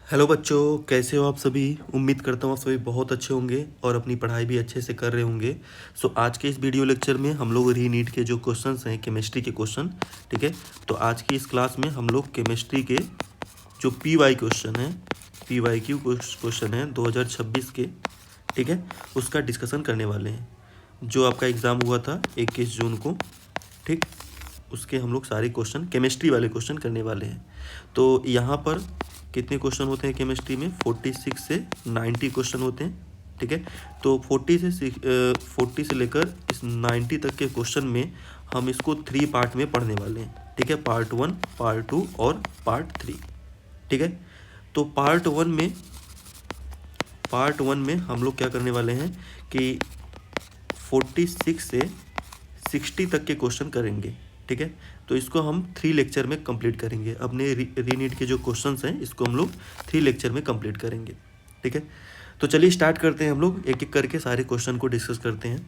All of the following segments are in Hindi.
हेलो बच्चों, कैसे हो आप सभी। उम्मीद करता हूँ आप सभी बहुत अच्छे होंगे और अपनी पढ़ाई भी अच्छे से कर रहे होंगे। आज के इस वीडियो लेक्चर में हम लोग रीनीट के जो क्वेश्चंस हैं केमिस्ट्री के क्वेश्चन, ठीक है। तो आज की इस क्लास में हम लोग केमिस्ट्री के जो पीवाई क्वेश्चन हैं, पीवाई क्यू क्वेश्चन हैं 2026 के, ठीक है, उसका डिस्कशन करने वाले हैं। जो आपका एग्ज़ाम हुआ था 21 जून को, ठीक, उसके हम लोग सारे क्वेश्चन केमिस्ट्री वाले क्वेश्चन करने वाले हैं। तो यहाँ पर कितने क्वेश्चन होते हैं केमिस्ट्री में? 46 से 90 क्वेश्चन होते हैं, ठीक है। तो 40 से लेकर इस 90 तक के क्वेश्चन में हम इसको 3 पार्ट में पढ़ने वाले हैं, ठीक है। पार्ट 1, पार्ट 2 और पार्ट 3, ठीक है। तो पार्ट वन में हम लोग क्या करने वाले हैं कि 46 से 60 तक के क्वेश्चन करेंगे, ठीक है। तो इसको हम 3 लेक्चर में कंप्लीट करेंगे। अपने रीनीट के जो क्वेश्चंस हैं इसको हम लोग 3 लेक्चर में कंप्लीट करेंगे, ठीक है। तो चलिए स्टार्ट करते हैं, हम लोग एक एक करके सारे क्वेश्चन को डिस्कस करते हैं।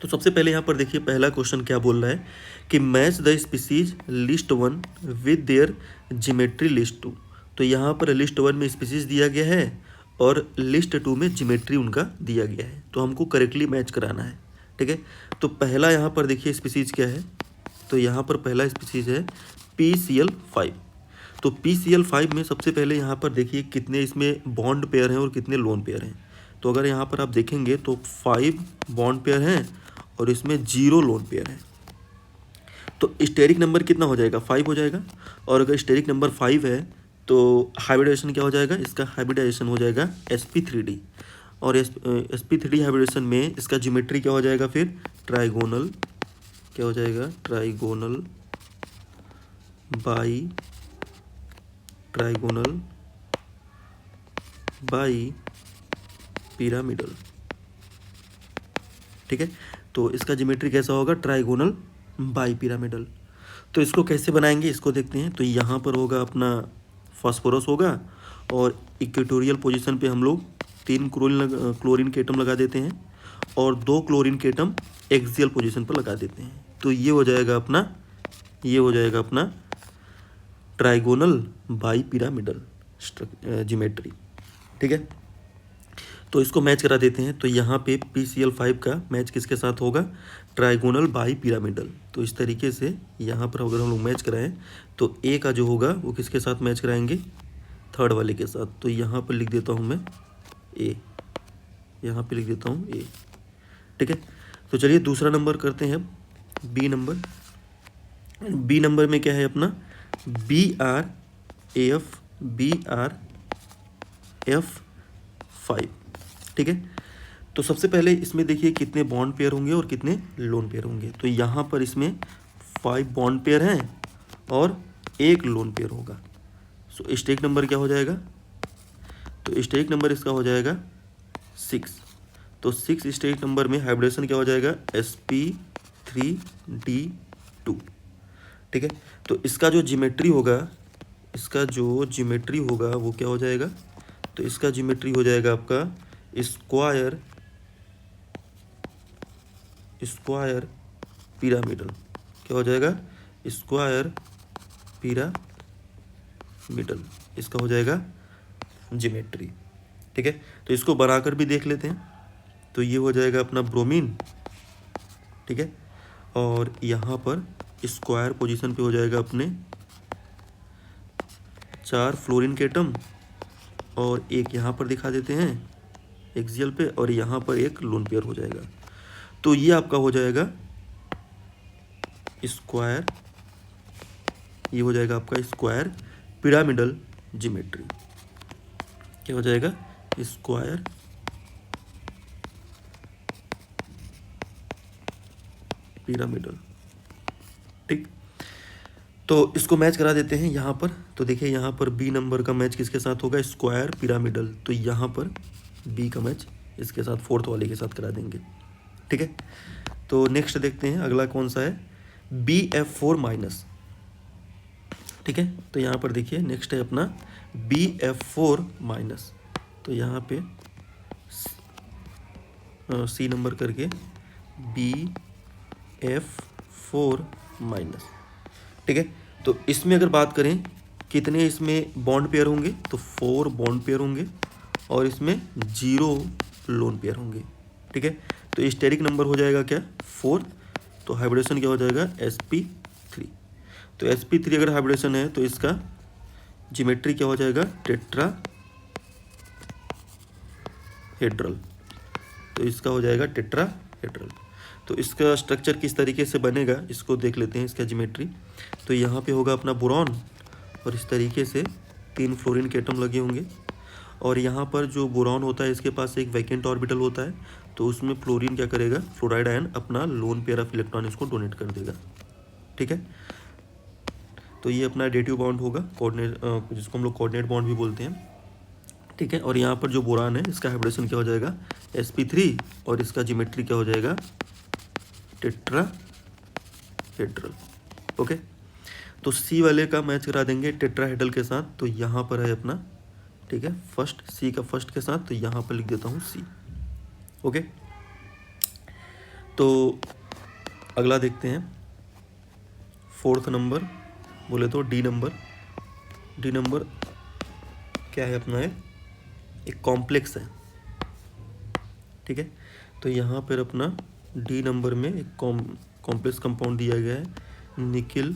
तो सबसे पहले यहाँ पर देखिए पहला क्वेश्चन क्या बोल रहा है कि match the species list 1 with their geometry list 2। तो यहाँ पर लिस्ट 1 में स्पीसीज दिया गया है और लिस्ट 2 में जिमेट्री उनका दिया गया है, तो हमको करेक्टली मैच कराना है, ठीक है। तो पहला यहाँ पर देखिए स्पीसीज क्या है, तो यहाँ पर पहला स्पीसीज है PCl5। तो PCl5 में सबसे पहले यहाँ पर देखिए कितने इसमें बॉन्ड पेयर हैं और कितने लोन पेयर हैं। तो अगर यहाँ पर आप देखेंगे तो 5 बॉन्ड पेयर हैं और इसमें 0 लोन पेयर है। तो स्टेरिक नंबर कितना हो जाएगा? 5 हो जाएगा। और अगर स्टेरिक नंबर 5 है तो हाइब्रिडाइजेशन क्या हो जाएगा? इसका हाइब्रिडाइजेशन हो जाएगा sp3d। और sp3d हाइब्रिडेशन में इसका ज्योमेट्री क्या हो जाएगा? फिर ट्राइगोनल, क्या हो जाएगा? ट्राइगोनल बाई पिरामिडल, ठीक है। तो इसका ज्योमेट्री कैसा होगा? Trigonal bi pyramidal. तो इसको कैसे बनाएंगे इसको देखते हैं। तो यहाँ पर होगा अपना फास्फोरस होगा और इक्वेटोरियल पोजीशन पे हम लोग 3 क्लोरीन के एटम लगा देते हैं और 2 क्लोरीन के एटम एक्सियल पोजीशन पर लगा देते हैं। तो ये हो जाएगा अपना ट्राइगोनल बाई पिरामिडल ज्योमेट्री, ठीक है। तो इसको मैच करा देते हैं। तो यहाँ पे PCl5 का मैच किसके साथ होगा? Trigonal bi pyramidal. तो इस तरीके से यहाँ पर अगर हम लोग मैच कराएं तो A का जो होगा वो किसके साथ मैच कराएंगे? थर्ड वाले के साथ। तो यहाँ पर लिख देता हूँ मैं A, यहाँ पे लिख देता हूँ A, ठीक है। तो चलिए दूसरा नंबर करते हैं, बी नंबर में क्या है अपना? BrF5, ठीक है। तो सबसे पहले इसमें देखिए कितने बॉन्ड पेयर होंगे और कितने लोन पेयर होंगे। तो यहाँ पर इसमें 5 बॉन्ड पेयर हैं और 1 लोन पेयर होगा। सो स्टेरिक नंबर क्या हो जाएगा? तो स्टेरिक नंबर इसका हो जाएगा 6। तो 6 स्टेरिक नंबर में हाइब्रिडेशन क्या हो जाएगा? sp3d2, ठीक है। तो इसका जो ज्योमेट्री होगा वो क्या हो जाएगा? तो इसका ज्योमेट्री हो जाएगा आपका स्क्वायर पिरामिडल। क्या हो जाएगा? स्क्वायर पिरामिडल, इसका हो जाएगा ज्योमेट्री, ठीक है। तो इसको बनाकर भी देख लेते हैं। तो ये हो जाएगा अपना ब्रोमीन, ठीक है। और यहाँ पर स्क्वायर पोजीशन पे हो जाएगा अपने 4 फ्लोरीन के एटम और 1 यहाँ पर दिखा देते हैं एक्सियल पे और यहाँ पर 1 लोन पेयर हो जाएगा। तो ये आपका हो जाएगा स्क्वायर, ये हो जाएगा आपका स्क्वायर पिरामिडल ज्योमेट्री। क्या हो जाएगा? स्क्वायर पिरामिडल, ठीक। तो इसको मैच करा देते हैं यहाँ पर। तो देखिए यहाँ पर बी नंबर का मैच किसके साथ होगा? Square pyramidal. तो यहाँ पर बी का मैच इसके साथ फोर्थ वाले के साथ करा देंगे, ठीक है। तो नेक्स्ट देखते हैं अगला कौन सा है? BF4-, ठीक है। तो यहाँ पर देखिए नेक्स्ट है अपना BF4-। तो यहाँ पे सी नंबर करके BF4-, ठीक है। तो इसमें अगर बात करें कितने इसमें बॉन्ड पेयर होंगे, तो 4 बॉन्ड पेयर होंगे और इसमें 0 लोन पेयर होंगे। ठीक है, तो स्टेरिक नंबर हो जाएगा क्या 4, तो हाइब्रिडेशन क्या हो जाएगा sp3। तो sp3 अगर हाइब्रिडेशन है तो इसका ज्योमेट्री क्या हो जाएगा टेट्राहेड्रल, तो इसका हो जाएगा टेट्राहेड्रल। तो इसका स्ट्रक्चर किस तरीके से बनेगा इसको देख लेते हैं, इसका ज्योमेट्री। तो यहाँ पे होगा अपना बोरॉन और इस तरीके से 3 फ्लोरीन के एटम लगे होंगे और यहाँ पर जो बोरॉन होता है इसके पास एक वैकेंट ऑर्बिटल होता है, तो उसमें फ्लोरीन क्या करेगा, फ्लोराइड आयन अपना लोन पेयर ऑफ इलेक्ट्रॉन इसको डोनेट कर देगा। ठीक है, तो ये अपना एडेटिव बॉन्ड होगा, कोऑर्डिनेट जिसको हम लोग कोऑर्डिनेट बॉन्ड भी बोलते हैं। ठीक है, और यहाँ पर जो बोरान है इसका हाइब्रिडेशन क्या हो जाएगा sp3 और इसका ज्योमेट्री क्या हो जाएगा टेट्राहेड्रल। ओके, तो सी वाले का मैच करा देंगे टेट्राहेड्रल के साथ, तो यहाँ पर है अपना, ठीक है, फर्स्ट सी का फर्स्ट के साथ, तो यहाँ पर लिख देता हूँ सी। ओके, तो अगला देखते हैं 4th नंबर, बोले तो डी नंबर क्या है अपना, है एक कॉम्प्लेक्स है। ठीक है, तो यहाँ पर अपना डी नंबर में एक कॉम्प्लेक्स कंपाउंड दिया गया है निकिल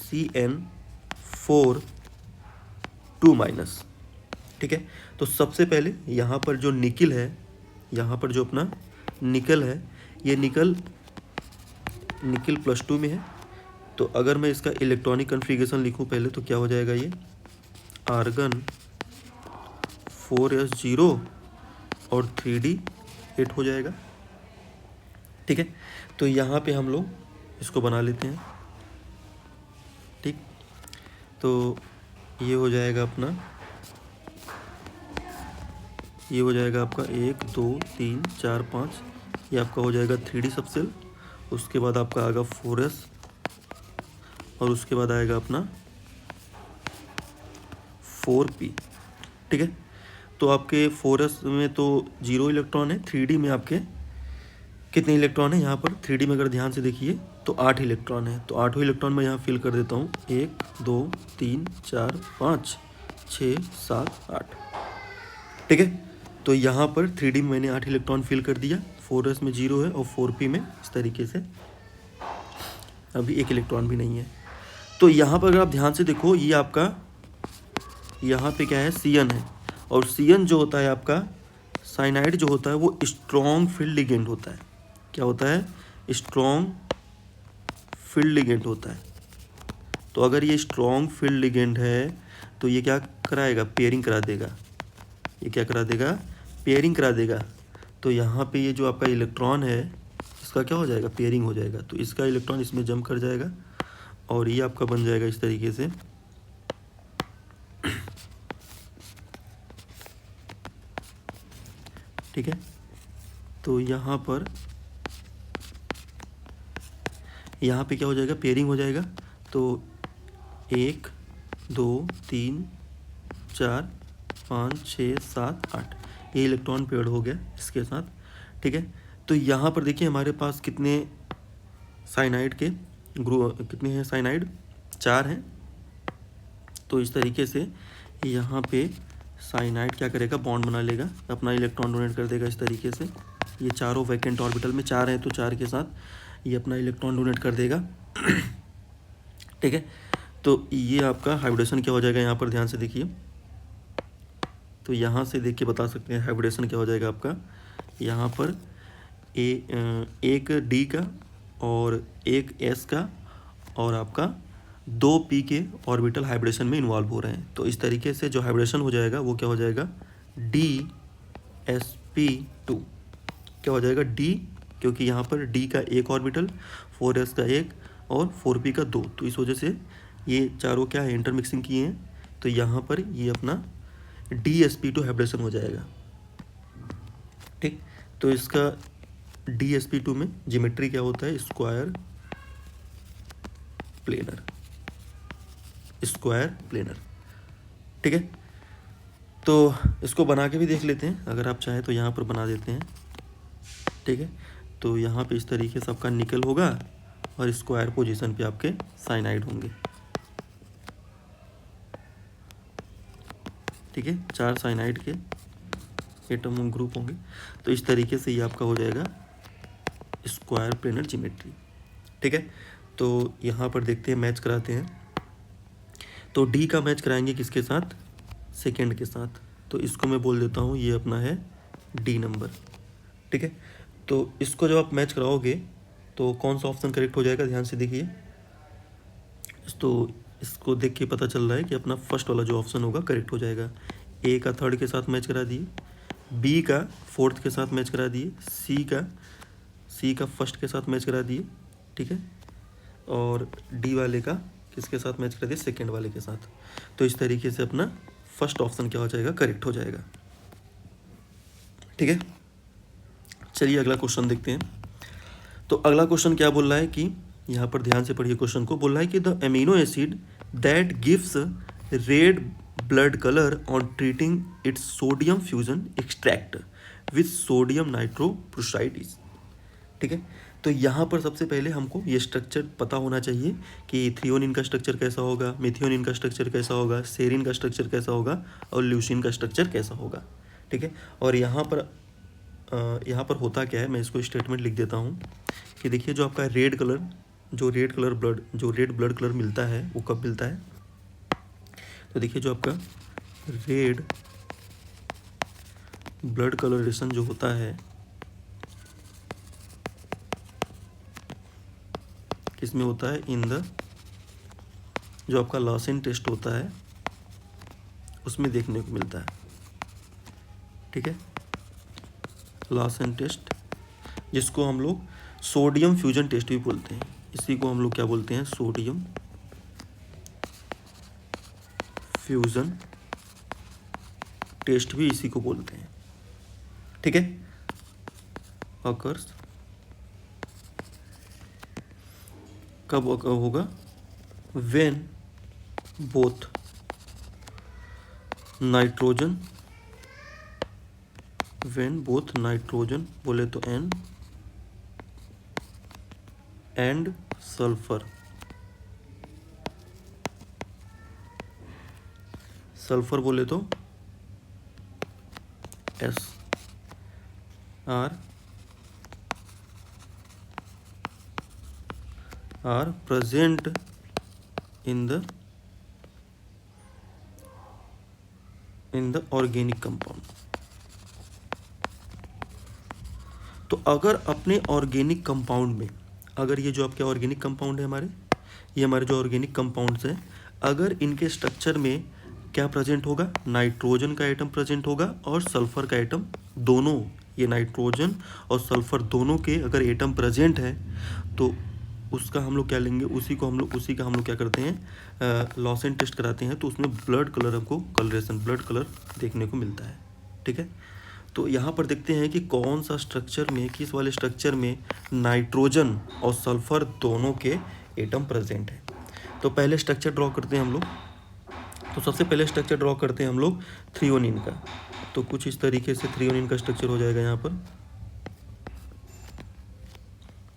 CN4 2-। ठीक है, तो सबसे पहले यहाँ पर जो निकिल है, यहाँ पर जो अपना निकल है, ये निकल +2 में है। तो अगर मैं इसका इलेक्ट्रॉनिक कन्फिगरेशन लिखूँ पहले, तो क्या हो जाएगा, ये आर्गन 4s0 और 3d8 हो जाएगा। ठीक है, तो यहाँ पे हम लोग इसको बना लेते हैं। ठीक, तो ये हो जाएगा अपना, ये हो जाएगा आपका 1 2 3 4 5, ये आपका हो जाएगा 3d सबसेल। उसके बाद आपका आएगा 4s और उसके बाद आएगा अपना 4p। ठीक है, तो आपके 4s में तो 0 इलेक्ट्रॉन है, 3d में आपके कितने इलेक्ट्रॉन है, यहाँ पर 3d में अगर ध्यान से देखिए तो 8 इलेक्ट्रॉन है। तो 8 इलेक्ट्रॉन मैं यहाँ फिल कर देता हूँ, 1 2 3 4 5 6 7 8। ठीक है, तो यहाँ पर 3d में मैंने 8 इलेक्ट्रॉन फिल कर दिया, 4s में 0 है और 4p में इस तरीके से अभी 1 इलेक्ट्रॉन भी नहीं है। तो यहाँ पर अगर आप ध्यान से देखो, ये आपका यहाँ पे क्या है, Cn है, और Cn जो होता है आपका साइनाइड जो होता है वो स्ट्रॉन्ग फील्ड लिगेंड होता है। क्या होता है, स्ट्रॉन्ग फील्ड लिगेंड होता है। तो अगर ये स्ट्रॉन्ग फील्ड लिगेंड है तो ये क्या कराएगा, पेयरिंग करा देगा। ये क्या करा देगा, पेयरिंग करा देगा। तो यहाँ पे ये जो आपका इलेक्ट्रॉन है इसका क्या हो जाएगा, पेयरिंग हो जाएगा। तो इसका इलेक्ट्रॉन इसमें जंप कर जाएगा और ये आपका बन जाएगा इस तरीके से। ठीक है, तो यहाँ पे क्या हो जाएगा, पेयरिंग हो जाएगा। तो 1 2 3 4 5 6 7 8 ये इलेक्ट्रॉन पेयर हो गया इसके साथ। ठीक है, तो यहाँ पर देखिए हमारे पास कितने साइनाइड के ग्रुप कितने हैं, साइनाइड 4 हैं। तो इस तरीके से यहाँ पे साइनाइड क्या करेगा, बॉन्ड बना लेगा, अपना इलेक्ट्रॉन डोनेट कर देगा इस तरीके से। ये चारों वैकेंट ऑर्बिटल में 4 हैं तो 4 के साथ ये अपना इलेक्ट्रॉन डोनेट कर देगा। ठीक है, तो ये आपका हाइब्रिडेशन क्या हो जाएगा, यहाँ पर ध्यान से देखिए। तो यहाँ से देख के बता सकते हैं हाइब्रिडेशन क्या हो जाएगा आपका। यहाँ पर एक डी का और एक एस का और आपका 2p के ऑर्बिटल हाइब्रिडेशन में इन्वॉल्व हो रहे हैं। तो इस तरीके से जो हाइब्रिडेशन हो जाएगा वो क्या हो जाएगा, DsP2 क्या हो जाएगा, D, क्योंकि यहाँ पर D का एक ऑर्बिटल, 4s का एक और 4p का 2, तो इस वजह से ये चारों क्या है, इंटरमिक्सिंग किए हैं। तो यहाँ पर ये अपना DsP2 हाइब्रिडेशन हो जाएगा। ठीक, तो इसका DsP2 में ज्योमेट्री क्या होता है, स्क्वायर प्लेनर। ठीक है, तो इसको बना के भी देख लेते हैं, अगर आप चाहें तो यहाँ पर बना देते हैं। ठीक है, तो यहाँ पे इस तरीके से आपका निकल होगा और स्क्वायर पोजीशन पे आपके साइनाइड होंगे। ठीक है, 4 साइनाइड के एटम ग्रुप होंगे। तो इस तरीके से ये आपका हो जाएगा स्क्वायर प्लेनर ज्योमेट्री। ठीक है, तो यहाँ पर देखते हैं, मैच कराते हैं। तो डी का मैच कराएंगे किसके साथ? सेकेंड के साथ। तो इसको मैं बोल देता हूँ ये अपना है डी नंबर। ठीक है, तो इसको जब आप मैच कराओगे तो कौन सा ऑप्शन करेक्ट हो जाएगा, ध्यान से देखिए। तो इसको देख के पता चल रहा है कि अपना फर्स्ट वाला जो ऑप्शन होगा करेक्ट हो जाएगा। ए का थर्ड के साथ मैच करा दिए, बी का फोर्थ के साथ मैच करा दिए, सी का फर्स्ट के साथ मैच करा दिए। ठीक है, और डी वाले का किसके साथ मैच करा दिए? सेकेंड वाले के साथ। तो इस तरीके से अपना फर्स्ट ऑप्शन क्या हो जाएगा? करेक्ट हो जाएगा। ठीक है, चलिए अगला क्वेश्चन देखते हैं। तो अगला क्वेश्चन क्या बोल रहा है कि यहाँ पर ध्यान से पढ़िए क्वेश्चन को। बोल रहा है कि the amino acid that gives red blood colour on treating it's sodium fusion extract with sodium nitroprusside is. ठीक है, तो यहाँ पर सबसे पहले हमको ये स्ट्रक्चर पता होना चाहिए कि थ्रियोनिन का स्ट्रक्चर कैसा होगा, मिथियोनिन का स्ट्रक्चर कैसा होगा, सेरिन का स्ट्रक्चर कैसा होगा और ल्यूसिन का स्ट्रक्चर कैसा होगा। ठीक है, और यहाँ पर होता क्या है, मैं इसको स्टेटमेंट लिख देता हूँ कि देखिए जो आपका रेड ब्लड कलर मिलता है वो कब मिलता है? तो देखिए जो आपका रेड ब्लड कलरेशन जो होता है किसमें होता है? इन द जो आपका लॉसेन टेस्ट होता है उसमें देखने को मिलता है। ठीक है, लॉसेन टेस्ट, जिसको हम लोग सोडियम फ्यूजन टेस्ट भी बोलते हैं। इसी को हम लोग क्या बोलते हैं? सोडियम फ्यूजन टेस्ट भी इसी को बोलते हैं। ठीक है, अकर्स कब होगा? व्हेन बोथ नाइट्रोजन बोले तो एंड सल्फर बोले तो S R present in the organic compound. तो अगर अपने ऑर्गेनिक कंपाउंड में, अगर ये जो आपके ऑर्गेनिक कंपाउंड है ये हमारे जो ऑर्गेनिक कंपाउंड्स हैं, अगर इनके स्ट्रक्चर में क्या प्रेजेंट होगा? नाइट्रोजन का एटम प्रेजेंट होगा और सल्फर का एटम, दोनों, ये नाइट्रोजन और सल्फर दोनों के अगर एटम प्रेजेंट है तो उसका हम लोग क्या लेंगे? उसी का हम लोग क्या करते हैं? लॉसेन टेस्ट कराते हैं। तो उसमें ब्लड कलर हमको ब्लड कलर देखने को मिलता है। ठीक है, तो यहाँ पर देखते हैं कि कौन सा स्ट्रक्चर में, किस वाले स्ट्रक्चर में नाइट्रोजन और सल्फर दोनों के एटम प्रेजेंट है। तो पहले स्ट्रक्चर ड्रॉ करते हैं हम लोग। तो सबसे पहले स्ट्रक्चर ड्रॉ करते हैं हम लोग थ्रियोनिन का। तो कुछ इस तरीके से थ्रियोनिन का स्ट्रक्चर हो जाएगा यहाँ पर।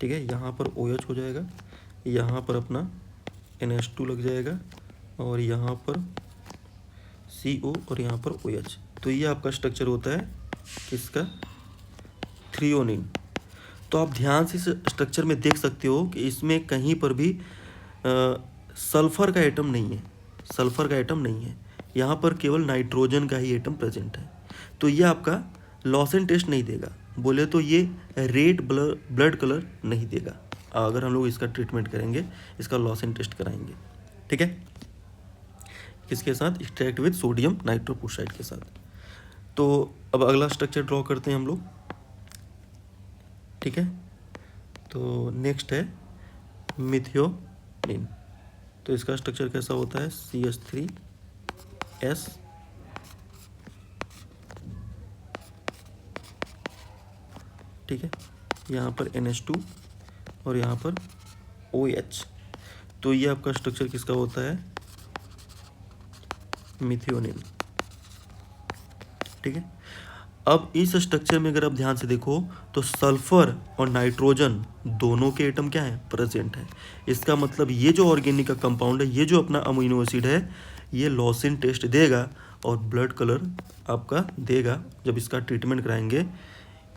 ठीक है, यहाँ पर OH हो जाएगा, यहाँ पर अपना NH2 लग जाएगा और यहाँ पर CO और यहाँ पर OH। तो ये आपका स्ट्रक्चर होता है किसका? थ्रियोनिन। तो आप ध्यान से इस स्ट्रक्चर में देख सकते हो कि इसमें कहीं पर भी सल्फर का एटम नहीं है, यहाँ पर केवल नाइट्रोजन का ही एटम प्रेजेंट है। तो ये आपका लॉसेन टेस्ट नहीं देगा, बोले तो ये रेड ब्लड कलर नहीं देगा अगर हम लोग इसका ट्रीटमेंट करेंगे, इसका लॉसेन टेस्ट कराएंगे। ठीक है, किसके साथ? एक्सट्रैक्ट विद सोडियम नाइट्रोप्रोसाइड के साथ। तो अब अगला स्ट्रक्चर ड्रॉ करते हैं हम लोग। ठीक है, तो नेक्स्ट है मिथियोनिन। तो इसका स्ट्रक्चर कैसा होता है? CH3S ठीक है, यहाँ पर NH2 और यहाँ पर OH। तो ये आपका स्ट्रक्चर किसका होता है? मिथियोनिन। ठीक है, अब इस स्ट्रक्चर में अगर आप ध्यान से देखो तो सल्फर और नाइट्रोजन दोनों के एटम क्या है? प्रेजेंट है। इसका मतलब ये जो ऑर्गेनिक का कंपाउंड है, ये जो अपना अमीनो एसिड है, ये लॉसेन टेस्ट देगा और ब्लड कलर आपका देगा जब इसका ट्रीटमेंट कराएंगे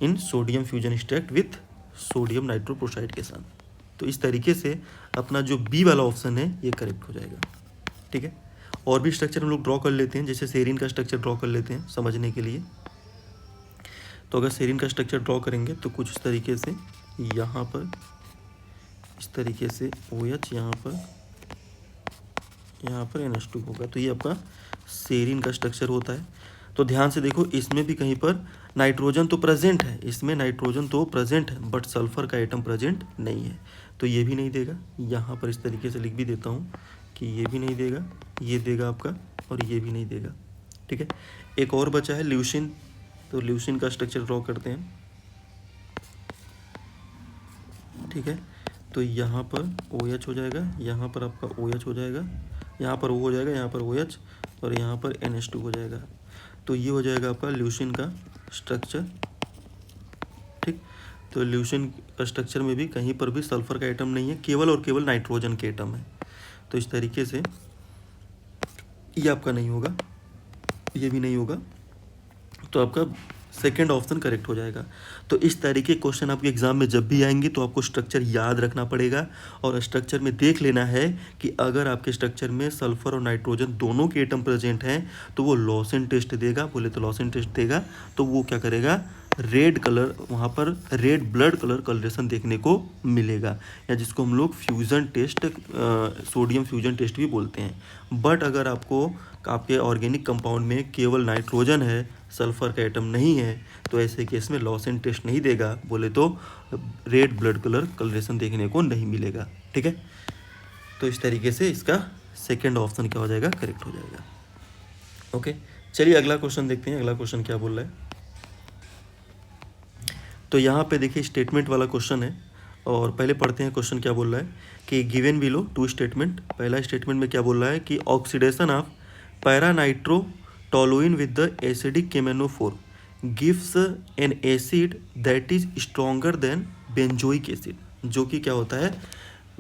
इन sodium fusion extract with sodium nitroprusside के साथ। तो इस तरीके से अपना जो बी वाला ऑप्शन है ये करेक्ट हो जाएगा। ठीक है, और भी स्ट्रक्चर हम लोग ड्रॉ कर लेते हैं, जैसे सेरीन का स्ट्रक्चर ड्रॉ कर लेते हैं समझने के लिए। तो अगर सेरीन का स्ट्रक्चर ड्रॉ करेंगे तो कुछ इस तरीके से, यहाँ पर इस तरीके से OH, यहाँ पर NH2 होगा। तो ये आपका सेरीन का स्ट्रक्चर होता है। तो ध्यान से देखो, इसमें भी कहीं पर नाइट्रोजन तो प्रेजेंट है, इसमें नाइट्रोजन तो प्रेजेंट है बट सल्फर का एटम प्रेजेंट नहीं है, तो ये भी नहीं देगा। यहाँ पर इस तरीके से लिख भी देता हूँ कि ये भी नहीं देगा, ये देगा आपका, और ये भी नहीं देगा। ठीक है, एक और बचा है ल्यूसिन। तो ल्यूसिन का स्ट्रक्चर ड्रॉ करते हैं। ठीक है, तो यहाँ पर OH हो जाएगा, यहाँ पर आपका OH हो जाएगा, यहाँ पर O हो जाएगा, यहाँ पर OH, और यहाँ पर NH2 हो जाएगा। तो ये हो जाएगा आपका ल्यूसिन का स्ट्रक्चर। ठीक, तो ल्यूसिन का स्ट्रक्चर में भी कहीं पर भी सल्फर का एटम नहीं है, केवल और केवल नाइट्रोजन के एटम है। तो इस तरीके से ये आपका नहीं होगा, ये भी नहीं होगा, तो आपका सेकंड ऑप्शन करेक्ट हो जाएगा। तो इस तरीके के क्वेश्चन आपके एग्जाम में जब भी आएंगे तो आपको स्ट्रक्चर याद रखना पड़ेगा, और स्ट्रक्चर में देख लेना है कि अगर आपके स्ट्रक्चर में सल्फर और नाइट्रोजन दोनों के एटम प्रेजेंट हैं तो वो लॉसेन टेस्ट देगा। बोले तो लॉसेन टेस्ट देगा तो वो क्या करेगा, रेड कलर, वहाँ पर रेड ब्लड कलर कलरेशन देखने को मिलेगा, या जिसको हम लोग fusion test, sodium fusion test भी बोलते हैं। बट अगर आपको आपके ऑर्गेनिक कंपाउंड में केवल नाइट्रोजन है, सल्फर का एटम नहीं है, तो ऐसे केस में लॉसेन टेस्ट नहीं देगा, बोले तो रेड ब्लड कलर कलरेशन देखने को नहीं मिलेगा। ठीक है, तो इस तरीके से इसका सेकंड ऑप्शन क्या हो जाएगा, करेक्ट हो जाएगा। ओके, चलिए अगला क्वेश्चन देखते हैं। अगला क्वेश्चन क्या बोल रहा है, तो यहाँ पे देखिए स्टेटमेंट वाला क्वेश्चन है, और पहले पढ़ते हैं क्वेश्चन क्या बोल रहा है कि गिवन बिलो टू स्टेटमेंट। पहला स्टेटमेंट में क्या बोल रहा है कि oxidation of paranitrotoluene with the acidic KMnO4 gives an acid that is stronger than benzoic acid, जो कि क्या होता है,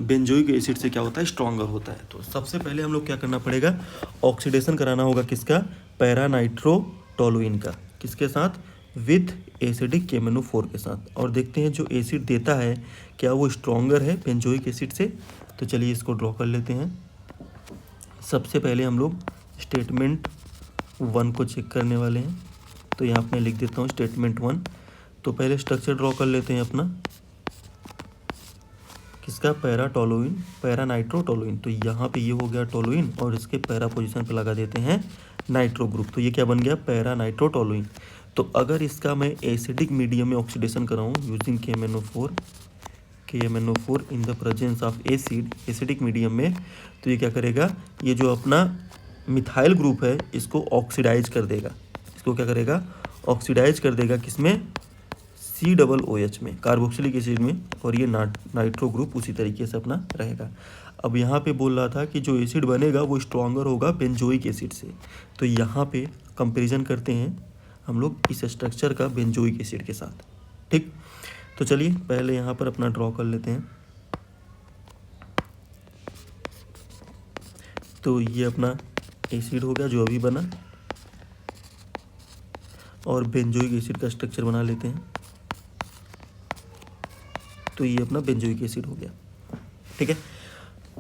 बेंजोइक एसिड से क्या होता है, स्ट्रॉन्गर होता है। तो सबसे पहले हम लोग क्या करना पड़ेगा, ऑक्सीडेशन कराना होगा किसका, पैरानाइट्रोटोलुइन का, किसके साथ, विथ एसिडिक KMnO4 के साथ, और देखते हैं जो एसिड देता है क्या वो स्ट्रॉन्गर है बेंजोइक एसिड से। तो चलिए इसको ड्रॉ कर लेते हैं। सबसे पहले हम लोग स्टेटमेंट 1 को चेक करने वाले हैं, तो यहाँ पे मैं लिख देता हूँ स्टेटमेंट 1। तो पहले स्ट्रक्चर ड्रॉ कर लेते हैं अपना, किसका, पैराटोलुइन, पैरानाइट्रोटोलुइन। तो यहाँ पे ये हो गया टोलुइन, और इसके पैरा पोजीशन पे लगा देते हैं नाइट्रो ग्रुप, तो ये क्या बन गया, पैरानाइट्रोटोलुइन। तो अगर इसका मैं एसिडिक मीडियम में ऑक्सीडेशन कराऊँ using KMnO4 in the presence of acid, acidic medium में, तो ये क्या करेगा, ये जो अपना मिथाइल ग्रुप है इसको ऑक्सीडाइज कर देगा। इसको क्या करेगा, ऑक्सीडाइज कर देगा, किसमें, COOH में, कार्बोक्सिलिक एसिड में, और ये नाइट्रो ग्रुप उसी तरीके से अपना रहेगा। अब यहाँ पे बोल रहा था कि जो एसिड बनेगा वो स्ट्रॉन्गर होगा बेंजोइक एसिड से, तो यहाँ पे कंपैरिजन करते हैं हम लोग इस स्ट्रक्चर का बेंजोइक एसिड के साथ। ठीक, तो चलिए पहले यहाँ पर अपना ड्रॉ कर लेते हैं। तो ये अपना एसिड हो गया जो अभी बना, और बेंजोइक एसिड का स्ट्रक्चर बना लेते हैं। तो ये अपना बेंजोइक एसिड हो गया। ठीक है,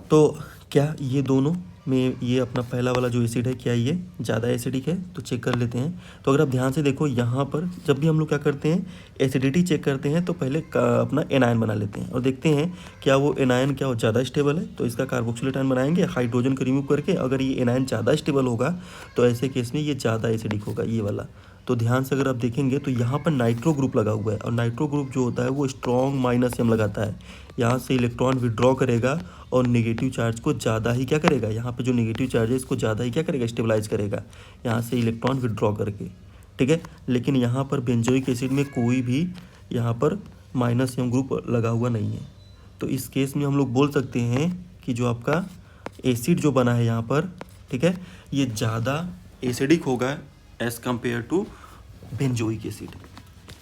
तो क्या ये दोनों में ये अपना पहला वाला जो एसिड है क्या ये ज़्यादा एसिडिक है, तो चेक कर लेते हैं। तो अगर आप ध्यान से देखो, यहाँ पर जब भी हम लोग क्या करते हैं, एसिडिटी चेक करते हैं, तो पहले अपना एनायन बना लेते हैं और देखते हैं क्या वो एनायन क्या ज़्यादा स्टेबल है। तो इसका कार्बोक्सिलेट आयन बनाएंगे हाइड्रोजन को रिमूव करके। अगर ये एनायन ज़्यादा स्टेबल होगा तो ऐसे केस में ये ज़्यादा एसिडिक होगा, ये वाला। तो ध्यान से अगर आप देखेंगे तो यहाँ पर नाइट्रो ग्रुप लगा हुआ है, और नाइट्रो ग्रुप जो होता है वो स्ट्रॉन्ग माइनस M लगाता है। यहाँ से इलेक्ट्रॉन विड्रॉ करेगा और नेगेटिव चार्ज को ज़्यादा ही क्या करेगा, यहाँ पे जो नेगेटिव चार्ज है इसको ज़्यादा ही क्या करेगा, स्टेबलाइज करेगा यहाँ से इलेक्ट्रॉन विड्रॉ करके। ठीक है, लेकिन यहाँ पर बेंजोइक एसिड में कोई भी यहाँ पर -M ग्रुप लगा हुआ नहीं है। तो इस केस में हम लोग बोल सकते हैं कि जो आपका एसिड जो बना है यहाँ पर, ठीक है, ये ज़्यादा एसिडिक होगा as compare to benzoic acid.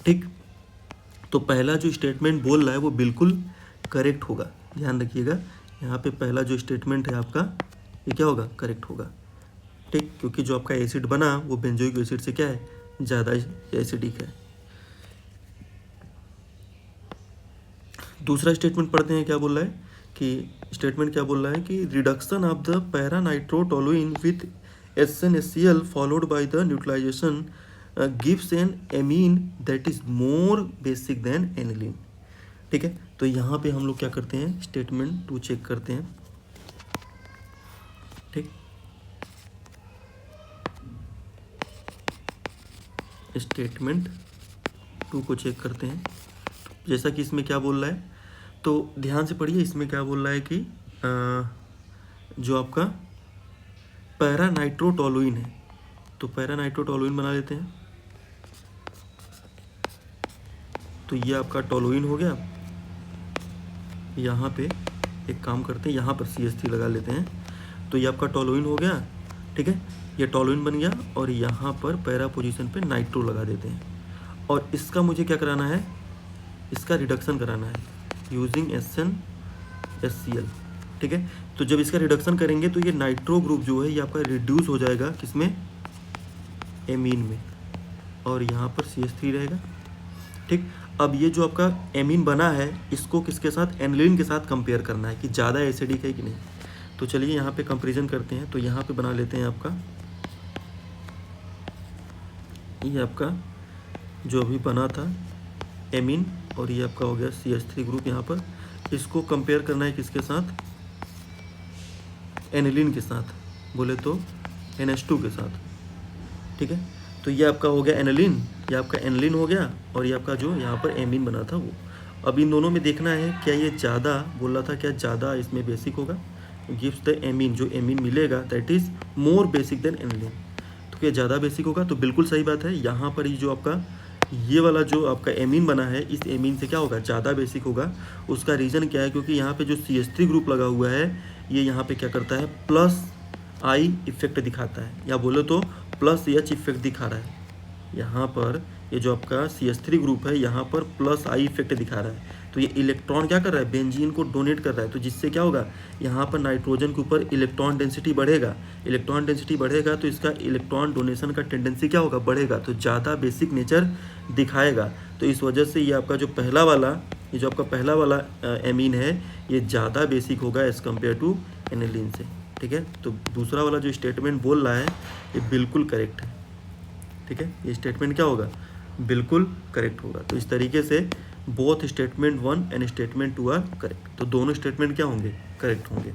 ठीक, तो पहला जो स्टेटमेंट बोल रहा है वो बिल्कुल करेक्ट होगा, ध्यान रखिएगा। यहाँ पे पहला जो स्टेटमेंट है आपका ये क्या होगा, करेक्ट होगा। ठीक, क्योंकि जो आपका एसिड बना वो बेंजोइक एसिड से क्या है, ज़्यादा एसिडिक है। दूसरा स्टेटमेंट पढ़ते हैं, क्या बोल रहा है कि स्टेटमेंट क्या बोल रहा है कि reduction of the para nitrotoluene with SnHCl followed by the neutralization gives an amine that is more basic than aniline. ठीक है, तो यहाँ पे हम लोग क्या करते हैं, स्टेटमेंट 2 चेक करते हैं। ठीक, स्टेटमेंट 2 को चेक करते हैं। जैसा कि इसमें क्या बोल रहा है, तो ध्यान से पढ़िए, इसमें क्या बोल रहा है कि जो आपका पैरा नाइट्रोटोलुइन है, तो पैरा नाइट्रोटोलुइन बना लेते हैं। तो ये आपका टोलुइन हो गया। यहाँ पे एक काम करते हैं, यहाँ पर CH3 लगा लेते हैं। तो ये आपका टोलुइन हो गया। ठीक है, ये टोलुइन बन गया और यहाँ पर पैरा पोजीशन पे नाइट्रो लगा देते हैं। और इसका मुझे क्या कराना है, इसका रिडक्शन कराना है यूजिंग SnHCl। ठीक है, तो जब इसका रिडक्शन करेंगे तो ये नाइट्रो ग्रुप जो है ये आपका रिड्यूस हो जाएगा किसमें, एमीन में, और यहाँ पर CH3 रहेगा। ठीक, अब ये जो आपका एमीन बना है इसको किसके साथ, एनिलीन के साथ कंपेयर करना है कि ज़्यादा एसिडिक है कि नहीं। तो चलिए यहाँ पे कंपैरिजन करते हैं। तो यहाँ पे बना लेते हैं आपका, ये आपका जो अभी बना था एमीन, और ये आपका हो गया CH3 ग्रुप। यहाँ पर इसको कंपेयर करना है किसके साथ, एनिलीन के साथ, बोले तो NH2 के साथ। ठीक है, तो ये आपका हो गया एनिलीन, ये आपका एनिलीन हो गया, और ये आपका जो यहाँ पर एमीन बना था वो। अब इन दोनों में देखना है क्या ये ज़्यादा, बोल रहा था क्या ज़्यादा इसमें बेसिक होगा, गिव्स द एमीन, जो एमीन मिलेगा that is more basic than aniline. तो क्या ज़्यादा बेसिक होगा, तो बिल्कुल सही बात है। यहाँ पर ये जो आपका ये वाला जो आपका एमीन बना है, इस एमीन से क्या होगा, ज़्यादा बेसिक होगा। उसका रीज़न क्या है, क्योंकि यहाँ पे जो CH3 ग्रुप लगा हुआ है ये यहाँ पे क्या करता है, +I इफेक्ट दिखाता है, या बोलो तो +H इफेक्ट दिखा रहा है। यहाँ पर ये जो आपका CH3 ग्रुप है यहाँ पर +I इफेक्ट दिखा रहा है। तो ये इलेक्ट्रॉन क्या कर रहा है, बेंजीन को डोनेट कर रहा है। तो जिससे क्या होगा, यहाँ पर नाइट्रोजन के ऊपर इलेक्ट्रॉन डेंसिटी बढ़ेगा। इलेक्ट्रॉन डेंसिटी बढ़ेगा तो इसका इलेक्ट्रॉन डोनेशन का टेंडेंसी क्या होगा, बढ़ेगा, तो ज़्यादा बेसिक नेचर दिखाएगा। तो इस वजह से ये आपका जो पहला वाला, ये जो आपका पहला वाला एमीन है ये ज़्यादा बेसिक होगा एज़ कम्पेयर टू एनिलीन से। ठीक है, तो दूसरा वाला जो स्टेटमेंट बोल रहा है ये बिल्कुल करेक्ट है। ठीक है, ये स्टेटमेंट क्या होगा, बिल्कुल करेक्ट होगा। तो इस तरीके से both statement 1 and statement 2 are correct. तो दोनों स्टेटमेंट क्या होंगे, करेक्ट होंगे।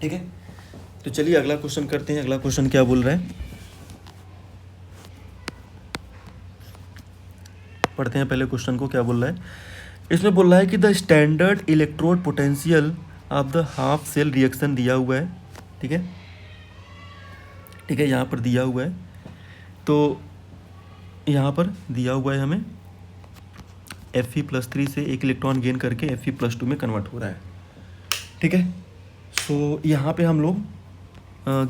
ठीक है, तो चलिए अगला क्वेश्चन करते हैं। अगला क्वेश्चन क्या बोल रहा है, पढ़ते हैं पहले क्वेश्चन को, क्या बोल रहा है। इसमें बोल रहा है कि the standard electrode potential of the half cell reaction दिया हुआ है। ठीक है, ठीक है, यहाँ पर दिया हुआ है। तो यहाँ पर दिया हुआ है हमें Fe+3 से एक इलेक्ट्रॉन गेन करके Fe+2 में कन्वर्ट हो रहा है। ठीक है, सो यहाँ पे हम लोग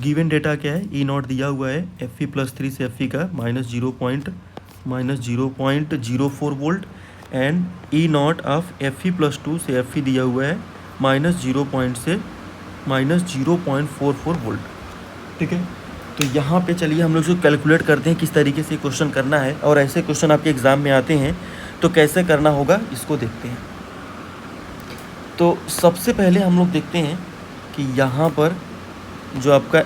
गिवन डेटा क्या है, E0 दिया हुआ है, Fe+3 से Fe का -0.04 volt, and E0 of Fe+2 से Fe दिया हुआ है -0 से -0.44 वोल्ट। ठीक है, तो यहाँ पे चलिए हम लोग जो कैलकुलेट करते हैं किस तरीके से क्वेश्चन करना है, और ऐसे क्वेश्चन आपके एग्ज़ाम में आते हैं तो कैसे करना होगा इसको देखते हैं। तो सबसे पहले हम लोग देखते हैं कि यहाँ पर जो आपका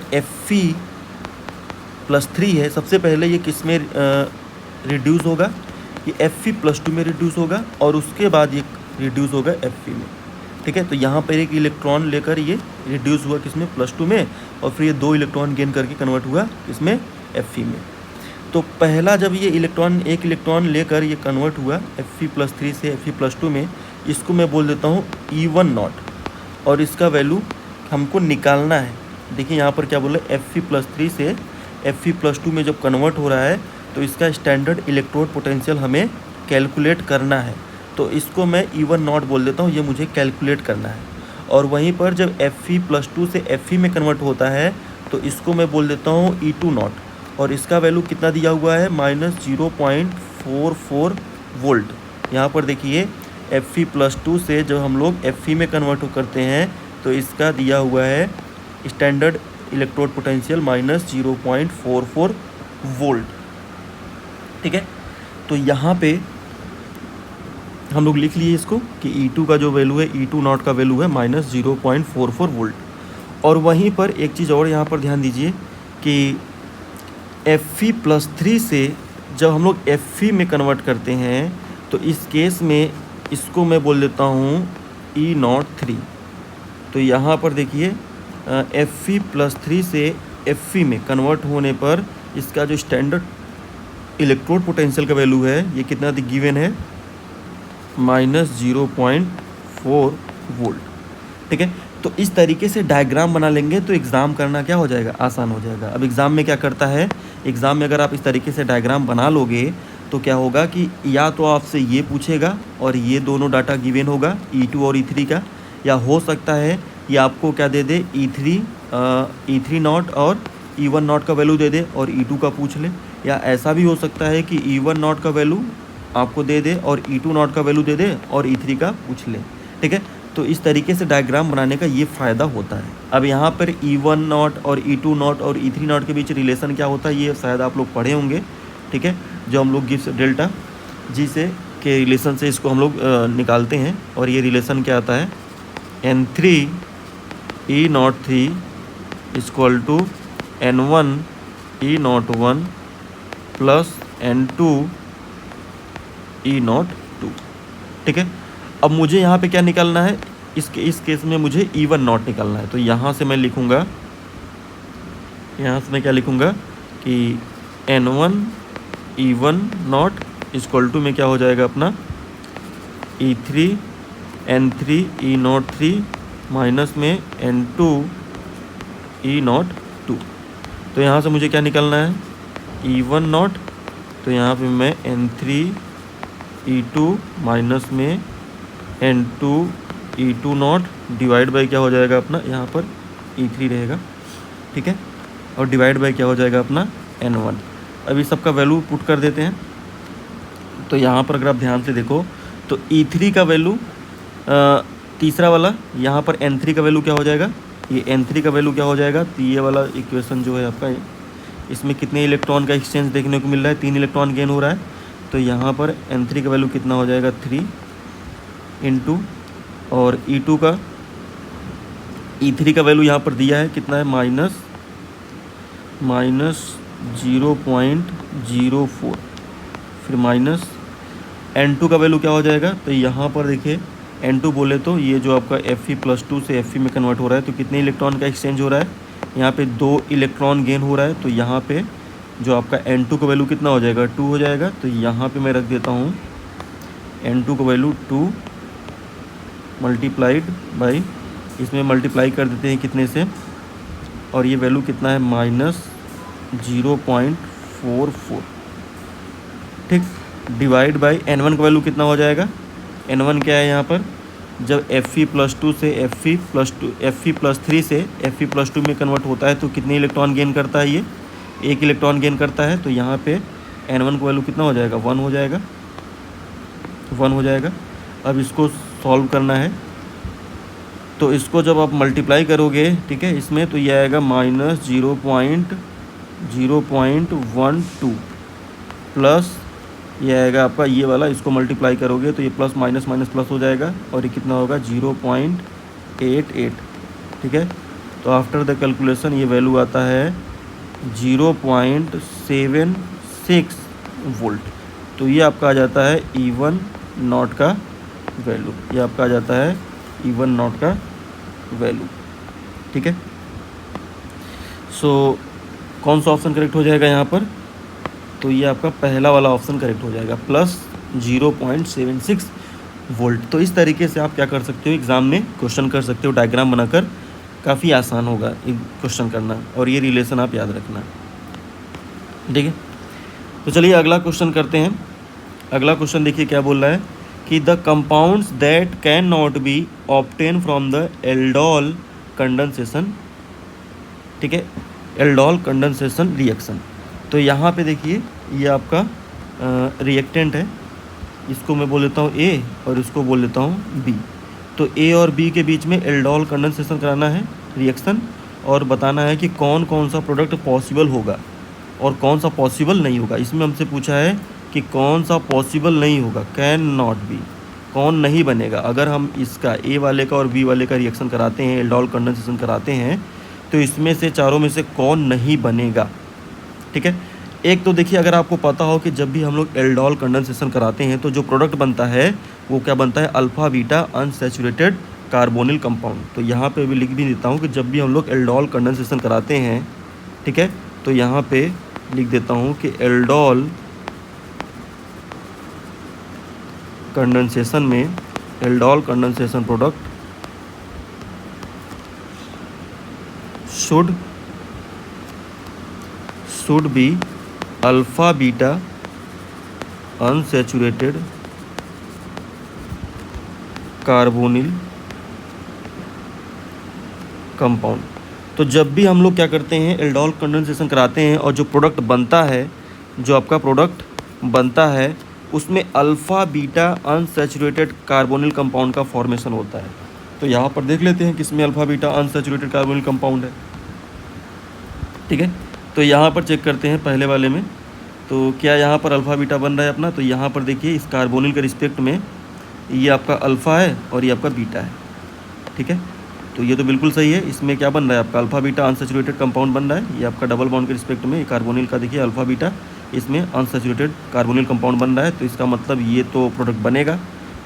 Fe+3 है, सबसे पहले ये किस में रिड्यूस होगा, ये Fe+2 में रिड्यूस होगा, और उसके बाद ये रिड्यूस होगा Fe में। ठीक है, तो यहाँ पर एक इलेक्ट्रॉन लेकर ये रिड्यूस हुआ किसमें, +2 में, और फिर ये 2 इलेक्ट्रॉन गेन करके कन्वर्ट हुआ इसमें Fe में। तो पहला जब ये इलेक्ट्रॉन, एक इलेक्ट्रॉन लेकर ये कन्वर्ट हुआ Fe+3 से Fe+2 में, इसको मैं बोल देता हूँ E10, और इसका वैल्यू हमको निकालना है। देखिए यहाँ पर क्या बोला, Fe+3 से Fe+2 में जब कन्वर्ट हो रहा है तो इसका स्टैंडर्ड इलेक्ट्रोड पोटेंशियल हमें कैलकुलेट करना है। तो इसको मैं E10 बोल देता हूँ, ये मुझे कैलकुलेट करना है। और वहीं पर जब Fe+2 से Fe में कन्वर्ट होता है तो इसको मैं बोल देता हूँ E20, और इसका वैल्यू कितना दिया हुआ है, -0.44 वोल्ट। यहाँ पर देखिए Fe+2 से जब हम लोग Fe में कन्वर्ट करते हैं तो इसका दिया हुआ है standard electrode potential minus 0.44 volt. ठीक है, तो यहाँ पे हम लोग लिख लिए इसको कि E2 का जो वैल्यू है, E2 नॉट का वैल्यू है माइनस 0.44 वोल्ट। और वहीं पर एक चीज़ और यहाँ पर ध्यान दीजिए कि Fe+3 से जब हम लोग Fe में कन्वर्ट करते हैं तो इस केस में इसको मैं बोल देता हूँ E03। तो यहाँ पर देखिए Fe+3 से Fe में कन्वर्ट होने पर इसका जो स्टैंडर्ड इलेक्ट्रोड पोटेंशियल का वैल्यू है ये कितना गिवन है, माइनस 0.4 वोल्ट। ठीक है, तो इस तरीके से डायग्राम बना लेंगे तो एग्ज़ाम करना क्या हो जाएगा, आसान हो जाएगा। अब एग्ज़ाम में क्या करता है, एग्ज़ाम में अगर आप इस तरीके से डायग्राम बना लोगे तो क्या होगा कि या तो आपसे ये पूछेगा और ये दोनों डाटा गिवन होगा E2 और E3 का, या हो सकता है ये आपको क्या दे दे, E3 नॉट और E1 नॉट का वैल्यू दे दे और E2 का पूछ ले, या ऐसा भी हो सकता है कि E1 नॉट का वैल्यू आपको दे दे और E2 नॉट का वैल्यू दे दे और E3 का पूछ ले। ठीक है, तो इस तरीके से डायग्राम बनाने का ये फ़ायदा होता है। अब यहाँ पर E1 नॉट और E2 नॉट और E3 नॉट के बीच रिलेशन क्या होता है ये शायद आप लोग पढ़े होंगे। ठीक है, जो हम लोग गिब्स डेल्टा जी से के रिलेशन से इसको हम लोग निकालते हैं, और ये रिलेशन क्या आता है, N3 E03 equal to N1 E01 plus N2 E02। ठीक है, अब मुझे यहाँ पे क्या निकालना है, इस केस में मुझे E1 नॉट निकालना है। तो यहाँ से मैं लिखूँगा, यहाँ से मैं क्या लिखूँगा कि N1 E1 not equal to में क्या हो जाएगा अपना E3 N3 E03 माइनस में N2 E02। तो यहाँ से मुझे क्या निकालना है, E1 नॉट, तो यहाँ पे मैं N3 E2 माइनस में N2 E2 not divide by क्या हो जाएगा अपना, यहाँ पर E3 रहेगा। ठीक है, और डिवाइड बाई क्या हो जाएगा अपना N1। अभी सबका वैल्यू पुट कर देते हैं। तो यहाँ पर अगर आप ध्यान से देखो तो E3 का वैल्यू तीसरा वाला, यहाँ पर N3 का वैल्यू क्या हो जाएगा, ये N3 का वैल्यू क्या हो जाएगा, तो ये वाला इक्वेशन जो है आपका, इसमें कितने इलेक्ट्रॉन का एक्सचेंज देखने को मिल रहा है, 3 इलेक्ट्रॉन गेन हो रहा है। तो यहाँ पर N3 का वैल्यू कितना हो जाएगा, 3 इंटू, और E3 का वैल्यू यहाँ पर दिया है कितना है, माइनस 0.04, फिर माइनस N2 का वैल्यू क्या हो जाएगा। तो यहाँ पर देखिए N2 बोले तो ये जो आपका Fe+2 से Fe में कन्वर्ट हो रहा है, तो कितने इलेक्ट्रॉन का एक्सचेंज हो रहा है, यहाँ पे 2 इलेक्ट्रॉन गेन हो रहा है। तो यहाँ पे जो आपका N2 का वैल्यू कितना हो जाएगा, 2 हो जाएगा। तो यहाँ पे मैं रख देता हूँ N2 का वैल्यू 2 मल्टीप्लाइड बाई, इसमें मल्टीप्लाई कर देते हैं कितने से, और ये वैल्यू कितना है, माइनस 0.44। ठीक, डिवाइड बाई N1 का वैल्यू कितना हो जाएगा, N1 क्या है यहाँ पर, जब Fe+2 से Fe+3 से Fe+2 में कन्वर्ट होता है तो कितने इलेक्ट्रॉन गेन करता है, ये 1 इलेक्ट्रॉन गेन करता है। तो यहाँ पे N1 का वैल्यू कितना हो जाएगा, 1 हो जाएगा, 1 हो जाएगा। अब इसको सॉल्व करना है, तो इसको जब आप मल्टीप्लाई करोगे, ठीक है, इसमें तो ये आएगा माइनस 0.12 प्लस ये आएगा आपका ये वाला, इसको मल्टीप्लाई करोगे तो ये प्लस माइनस माइनस प्लस हो जाएगा, और ये कितना होगा 0.88। ठीक है, तो आफ्टर द कैलकुलेशन ये वैल्यू आता है 0.76 वोल्ट। तो ये आपका आ जाता है E1 नॉट का वैल्यू, ये आपका आ जाता है E1 नॉट का वैल्यू। ठीक है, सो कौन सा ऑप्शन करेक्ट हो जाएगा यहाँ पर, तो ये आपका पहला वाला ऑप्शन करेक्ट हो जाएगा, प्लस 0.76 वोल्ट। तो इस तरीके से आप क्या कर सकते हो, एग्ज़ाम में क्वेश्चन कर सकते हो, डायग्राम बनाकर, काफ़ी आसान होगा क्वेश्चन करना, और ये रिलेशन आप याद रखना। ठीक है, तो चलिए अगला क्वेश्चन करते हैं। अगला क्वेश्चन देखिए क्या बोल रहा है कि the compounds that can not be obtain from the aldol condensation. ठीक है, एल्डोल कंडेंसेशन रिएक्शन। तो यहाँ पे देखिए ये आपका रिएक्टेंट है, इसको मैं बोल लेता हूँ A और इसको बोल लेता हूँ B। तो A और B के बीच में एल्डोल कंडेंसेशन कराना है रिएक्शन, और बताना है कि कौन कौन सा प्रोडक्ट पॉसिबल होगा और कौन सा पॉसिबल नहीं होगा। इसमें हमसे पूछा है कि कौन सा पॉसिबल नहीं होगा, कैन नॉट बी, कौन नहीं बनेगा। अगर हम इसका ए वाले का और बी वाले का रिएक्शन कराते हैं, एल्डोल कंडेंसेशन कराते हैं, तो इसमें से चारों में से कौन नहीं बनेगा। ठीक है, एक तो देखिए, अगर आपको पता हो कि जब भी हम लोग एल्डोल कंडेंसेशन कराते हैं तो जो प्रोडक्ट बनता है वो क्या बनता है, alpha beta unsaturated carbonyl compound. तो यहाँ पे भी लिख भी देता हूँ कि जब भी हम लोग एल्डोल कंडेंसेशन कराते हैं, ठीक है, तो यहाँ पे लिख देता हूँ कि एल्डोल कंडेंसेशन में aldol condensation product should be alpha beta unsaturated carbonyl compound. तो जब भी हम लोग क्या करते हैं, एल्डोल कंडेंसेशन कराते हैं और जो प्रोडक्ट बनता है, जो आपका प्रोडक्ट बनता है उसमें alpha beta unsaturated carbonyl compound का फॉर्मेशन होता है। तो यहाँ पर देख लेते हैं किसमें alpha beta unsaturated carbonyl compound है। ठीक है, तो यहाँ पर चेक करते हैं पहले वाले में, तो क्या यहाँ पर अल्फ़ा बीटा बन रहा है अपना। तो यहाँ पर देखिए इस कार्बोनिल के रिस्पेक्ट में ये आपका अल्फ़ा है और ये आपका बीटा है। ठीक है, तो ये तो बिल्कुल सही है। इसमें क्या बन रहा है आपका अल्फ़ा बीटा अनसैचुरेटेड कंपाउंड बन रहा है। ये आपका डबल बॉन्ड के रिस्पेक्ट में कार्बोनिल का देखिए अल्फ़ा बीटा, इसमें अनसैचुरेटेड कार्बोनिल कंपाउंड बन रहा है। तो इसका मतलब ये तो प्रोडक्ट बनेगा।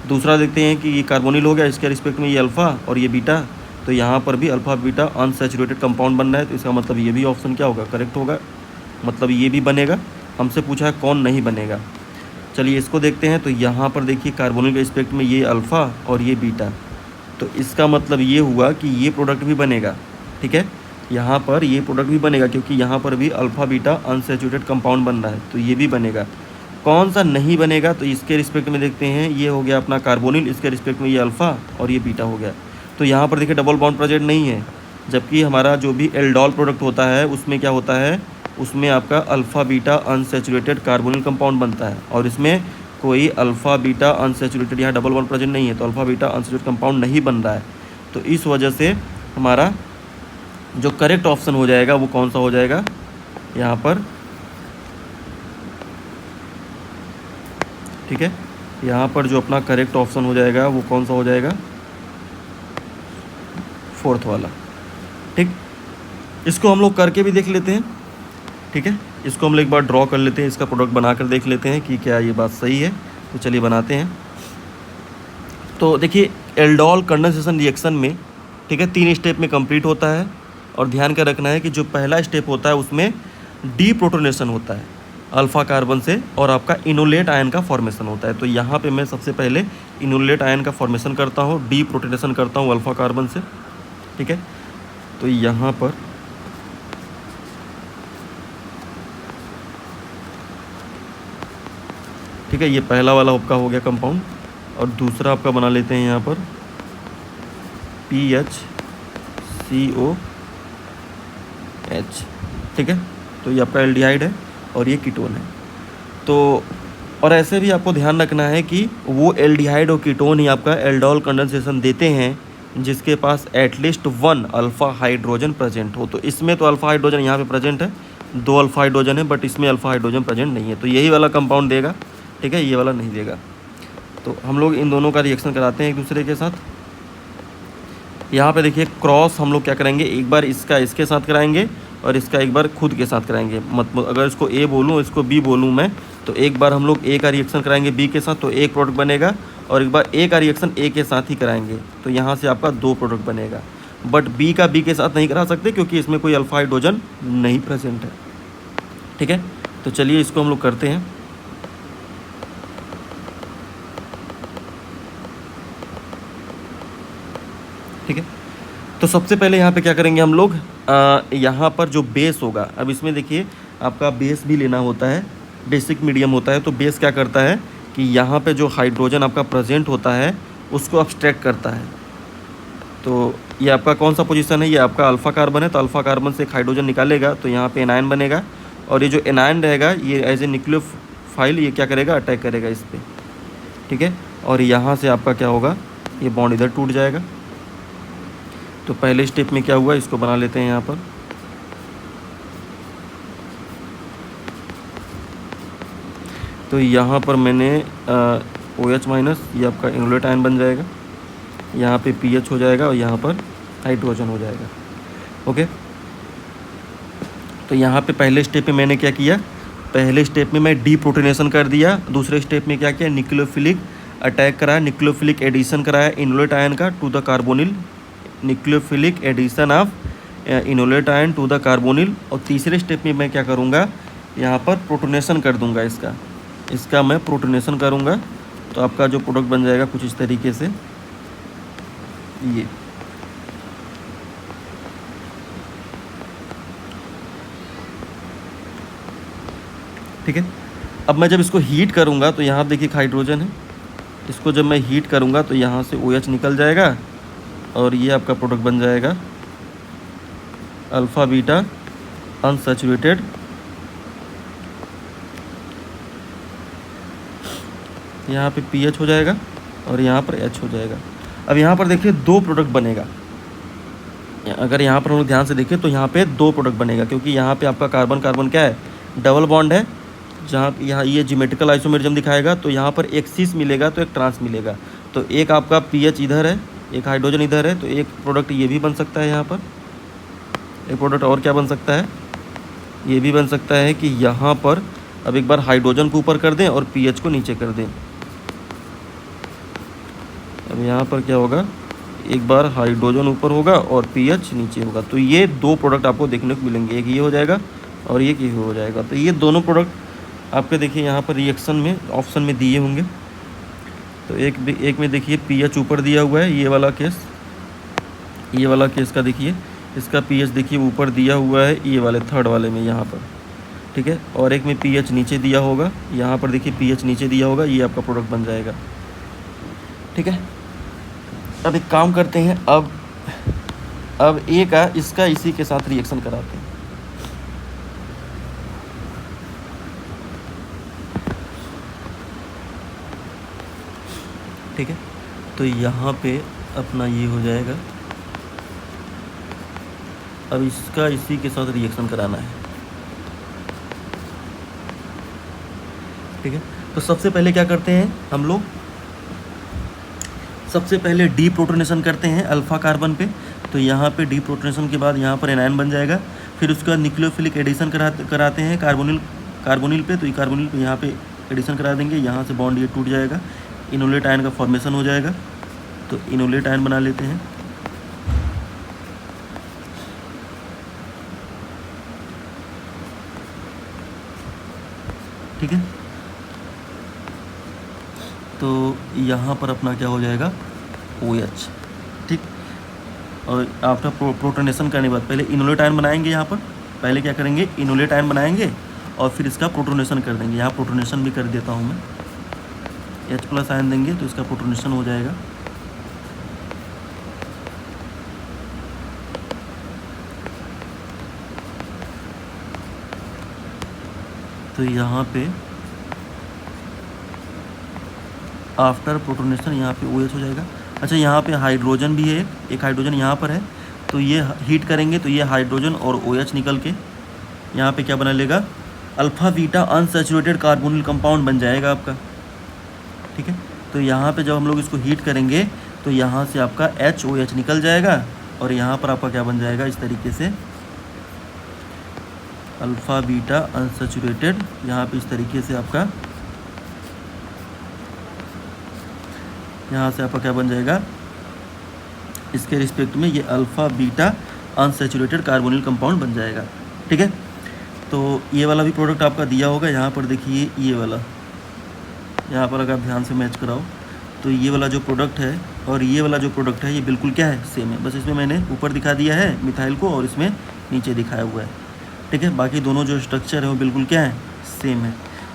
दूसरा देखते हैं कि ये कार्बोनिल हो गया, इसके रिस्पेक्ट में ये अल्फ़ा और ये बीटा, तो यहाँ पर भी अल्फ़ा बीटा अनसैचुरेटेड कंपाउंड बन रहा है। तो इसका मतलब ये भी ऑप्शन क्या होगा, करेक्ट होगा, मतलब ये भी बनेगा। हमसे पूछा है कौन नहीं बनेगा। चलिए इसको देखते हैं। तो यहाँ पर देखिए कार्बोनिल के रिस्पेक्ट में ये अल्फ़ा और ये बीटा, तो इसका मतलब ये हुआ कि ये प्रोडक्ट भी बनेगा। ठीक है, यहाँ पर ये प्रोडक्ट भी बनेगा क्योंकि यहाँ पर भी अल्फ़ा बीटा अनसैचुरेटेड कंपाउंड बन रहा है, तो ये भी बनेगा। कौन सा नहीं बनेगा, तो इसके रिस्पेक्ट में देखते हैं, ये हो गया अपना कार्बोनिल, इसके रिस्पेक्ट में ये अल्फ़ा और ये बीटा हो गया। तो यहाँ पर देखिए डबल बॉन्ड प्रेजेंट नहीं है, जबकि हमारा जो भी एल्डोल प्रोडक्ट होता है उसमें क्या होता है, उसमें आपका alpha beta unsaturated carbonyl compound बनता है और इसमें कोई अल्फ़ा बीटा अनसैचुरेटेड यहाँ डबल बॉन्ड प्रेजेंट नहीं है, तो अल्फ़ा बीटा अनसैचुरेटेड कंपाउंड नहीं बन रहा है। तो इस वजह से हमारा जो करेक्ट ऑप्शन हो जाएगा वो कौन सा हो जाएगा यहाँ पर। ठीक है, यहाँ पर जो अपना करेक्ट ऑप्शन हो जाएगा वो कौन सा हो जाएगा, फोर्थ वाला। ठीक, इसको हम लोग करके भी देख लेते हैं। ठीक है, इसको हम लोग एक बार ड्रॉ कर लेते हैं, इसका प्रोडक्ट बनाकर देख लेते हैं कि क्या ये बात सही है। तो चलिए बनाते हैं। तो देखिए एल्डोल कंडेंसेशन रिएक्शन में, ठीक है, 3 स्टेप में कंप्लीट होता है और ध्यान का रखना है कि जो पहला स्टेप होता है उसमें डीप्रोटोनेशन होता है अल्फ़ा कार्बन से और आपका इनोलेट आयन का फॉर्मेशन होता है। तो यहाँ पे मैं सबसे पहले इनोलेट आयन का फॉर्मेशन करता हूँ, डीप्रोटोनेशन करता हूँ अल्फ़ा कार्बन से। ठीक है, तो यहाँ पर ठीक है, ये पहला वाला आपका हो गया कंपाउंड और दूसरा आपका बना लेते हैं यहाँ पर PHCOH। ठीक है, तो ये आपका एल्डिहाइड है और ये कीटोन है। तो और ऐसे भी आपको ध्यान रखना है कि वो एल्डिहाइड और कीटोन ही आपका एल्डोल कंडेंसेशन देते हैं जिसके पास एटलीस्ट 1 अल्फ़ा हाइड्रोजन प्रेजेंट हो। तो इसमें तो अल्फ़ा हाइड्रोजन यहाँ पे प्रेजेंट है, 2 अल्फ़ा हाइड्रोजन है, बट इसमें अल्फ़ा हाइड्रोजन प्रेजेंट नहीं है, तो यही वाला कंपाउंड देगा। ठीक है, ये वाला नहीं देगा। तो हम लोग इन दोनों का रिएक्शन कराते हैं एक दूसरे के साथ। यहाँ पे देखिए क्रॉस हम लोग क्या करेंगे, एक बार इसका इसके साथ कराएंगे और इसका एक बार खुद के साथ कराएंगे। मतलब अगर इसको ए बोलूँ, इसको बी बोलूँ मैं, तो एक बार हम लोग ए का रिएक्शन कराएंगे बी के साथ, तो एक प्रोडक्ट बनेगा, और एक बार ए का रिएक्शन ए के साथ ही कराएंगे, तो यहाँ से आपका 2 प्रोडक्ट बनेगा। बट बी का बी के साथ नहीं करा सकते क्योंकि इसमें कोई अल्फ़ा हाइड्रोजन नहीं प्रेजेंट है। ठीक है, तो चलिए इसको हम लोग करते हैं। ठीक है, तो सबसे पहले यहाँ पे क्या करेंगे हम लोग, यहाँ पर जो बेस होगा, अब इसमें देखिए आपका बेस भी लेना होता है, बेसिक मीडियम होता है। तो बेस क्या करता है कि यहाँ पे जो हाइड्रोजन आपका प्रेजेंट होता है उसको अब्स्ट्रैक्ट करता है। तो ये आपका कौन सा पोजीशन है, ये आपका अल्फ़ा कार्बन है, तो अल्फ़ा कार्बन से एक हाइड्रोजन निकालेगा तो यहाँ पे एनायन बनेगा, और ये जो एनायन रहेगा ये एज ए न्यूक्लियोफाइल ये क्या करेगा, अटैक करेगा इस पर। ठीक है, और यहाँ से आपका क्या होगा, ये बॉन्ड इधर टूट जाएगा। तो पहले स्टेप में क्या हुआ, इसको बना लेते हैं यहाँ पर। तो यहाँ पर मैंने OH माइनस, ये आपका इनोलेट आयन बन जाएगा, यहाँ पे पीएच हो जाएगा और यहाँ पर हाइड्रोजन हो जाएगा। ओके, तो यहाँ पे पहले स्टेप में मैंने क्या किया, पहले स्टेप में मैं डीप्रोटोनेशन कर दिया। दूसरे स्टेप में क्या किया, न्यूक्लियोफिलिक अटैक कराया, न्यूक्लियोफिलिक एडिशन कराया इनोलेट आयन का to the carbonyl, nucleophilic addition of enolate ion to the carbonyl. और तीसरे स्टेप में मैं क्या करूँगा, यहाँ पर प्रोटोनेशन कर दूँगा, इसका मैं प्रोटोनेशन करूँगा। तो आपका जो प्रोडक्ट बन जाएगा कुछ इस तरीके से, ये ठीक है। अब मैं जब इसको हीट करूँगा तो यहाँ देखिए हाइड्रोजन है, इसको जब मैं हीट करूँगा तो यहाँ से OH निकल जाएगा और ये आपका प्रोडक्ट बन जाएगा अल्फ़ा बीटा अनसैचुरेटेड, यहाँ पे पीएच हो जाएगा और यहाँ पर H हो जाएगा। अब यहाँ पर देखिए दो प्रोडक्ट बनेगा, अगर यहाँ पर हम लोग ध्यान से देखें तो यहाँ पे दो प्रोडक्ट बनेगा, क्योंकि यहाँ पे आपका कार्बन कार्बन क्या है, डबल बॉन्ड है। जहाँ यहाँ ये ज्योमेट्रिकल आइसोमेरिज्म दिखाएगा तो यहाँ पर एक सिस मिलेगा तो एक ट्रांस मिलेगा। तो एक आपका पीएच इधर है, एक हाइड्रोजन इधर है, तो एक प्रोडक्ट ये भी बन सकता है। यहाँ पर एक प्रोडक्ट और क्या बन सकता है, ये भी बन सकता है कि यहाँ पर अब एक बार हाइड्रोजन को ऊपर कर दें और पीएच को नीचे कर दें। अब यहाँ पर क्या होगा, एक बार हाइड्रोजन ऊपर होगा और पीएच नीचे होगा। तो ये दो प्रोडक्ट आपको देखने को मिलेंगे, एक ये हो जाएगा और ये हो जाएगा। तो ये दोनों प्रोडक्ट आपके देखिए यहाँ पर रिएक्शन में ऑप्शन में दिए होंगे। तो एक में देखिए पीएच ऊपर दिया हुआ है, ये वाला केस का देखिए, इसका पीएच देखिए ऊपर दिया हुआ है, ये वाले थर्ड वाले में यहाँ पर, ठीक है। और एक में पीएच नीचे दिया होगा, यहाँ पर देखिए पीएच नीचे दिया होगा, ये आपका प्रोडक्ट बन जाएगा, ठीक है। अब एक काम करते हैं, अब ए का इसका इसी के साथ रिएक्शन कराते हैं। ठीक है, तो यहाँ पे अपना ये हो जाएगा। अब इसका इसी के साथ रिएक्शन कराना है, ठीक है। तो सबसे पहले क्या करते हैं हम लोग, सबसे पहले डीप्रोटोनेशन करते हैं अल्फ़ा कार्बन पे। तो यहाँ पे डीप्रोटोनेशन के बाद यहाँ पर एनायन बन जाएगा। फिर उसके बाद न्यूक्लियोफिलिक एडिशन कराते हैं कार्बोनिल पे। तो ये कार्बोनिल पे यहाँ पे एडिशन करा देंगे, यहाँ से बॉन्ड ये टूट जाएगा, इनोलेट आयन का फॉर्मेशन हो जाएगा। तो इनोलेट आयन बना लेते हैं। ठीक है, तो यहाँ पर अपना क्या हो जाएगा, OH, ठीक। और आफ्टर प्रोटोनेशन करने के बाद पहले इनोलेट आयन बनाएंगे। यहाँ पर पहले क्या करेंगे, इनोलेट आयन बनाएंगे और फिर इसका प्रोटोनेशन कर देंगे। यहाँ प्रोटोनेशन भी कर देता हूँ मैं, H+ आयन देंगे तो इसका प्रोटोनेशन हो जाएगा। तो यहाँ पे आफ्टर प्रोटोनेशन यहाँ पे OH हो जाएगा। अच्छा, यहाँ पे हाइड्रोजन भी है, एक हाइड्रोजन यहाँ पर है। तो ये हीट करेंगे तो ये हाइड्रोजन और OH निकल के यहाँ पे क्या बना लेगा, alpha beta unsaturated carbonyl compound बन जाएगा आपका, ठीक है। तो यहाँ पे जब हम लोग इसको हीट करेंगे तो यहाँ से आपका HOH निकल जाएगा और यहाँ पर आपका क्या बन जाएगा, इस तरीके से अल्फ़ा बीटा अनसैचुरेटेड, यहाँ पे इस तरीके से आपका, यहाँ से आपका क्या बन जाएगा, इसके रिस्पेक्ट में ये alpha beta unsaturated carbonyl compound बन जाएगा, ठीक है। तो ये वाला भी प्रोडक्ट आपका दिया होगा। यहाँ पर देखिए ये वाला, यहाँ पर अगर आप ध्यान से मैच कराओ तो ये वाला जो प्रोडक्ट है और ये वाला जो प्रोडक्ट है ये बिल्कुल क्या है, सेम है। बस इसमें मैंने ऊपर दिखा दिया है मिथाइल को और इसमें नीचे दिखाया हुआ है, ठीक है। बाकी दोनों जो स्ट्रक्चर है वो बिल्कुल क्या है, सेम है।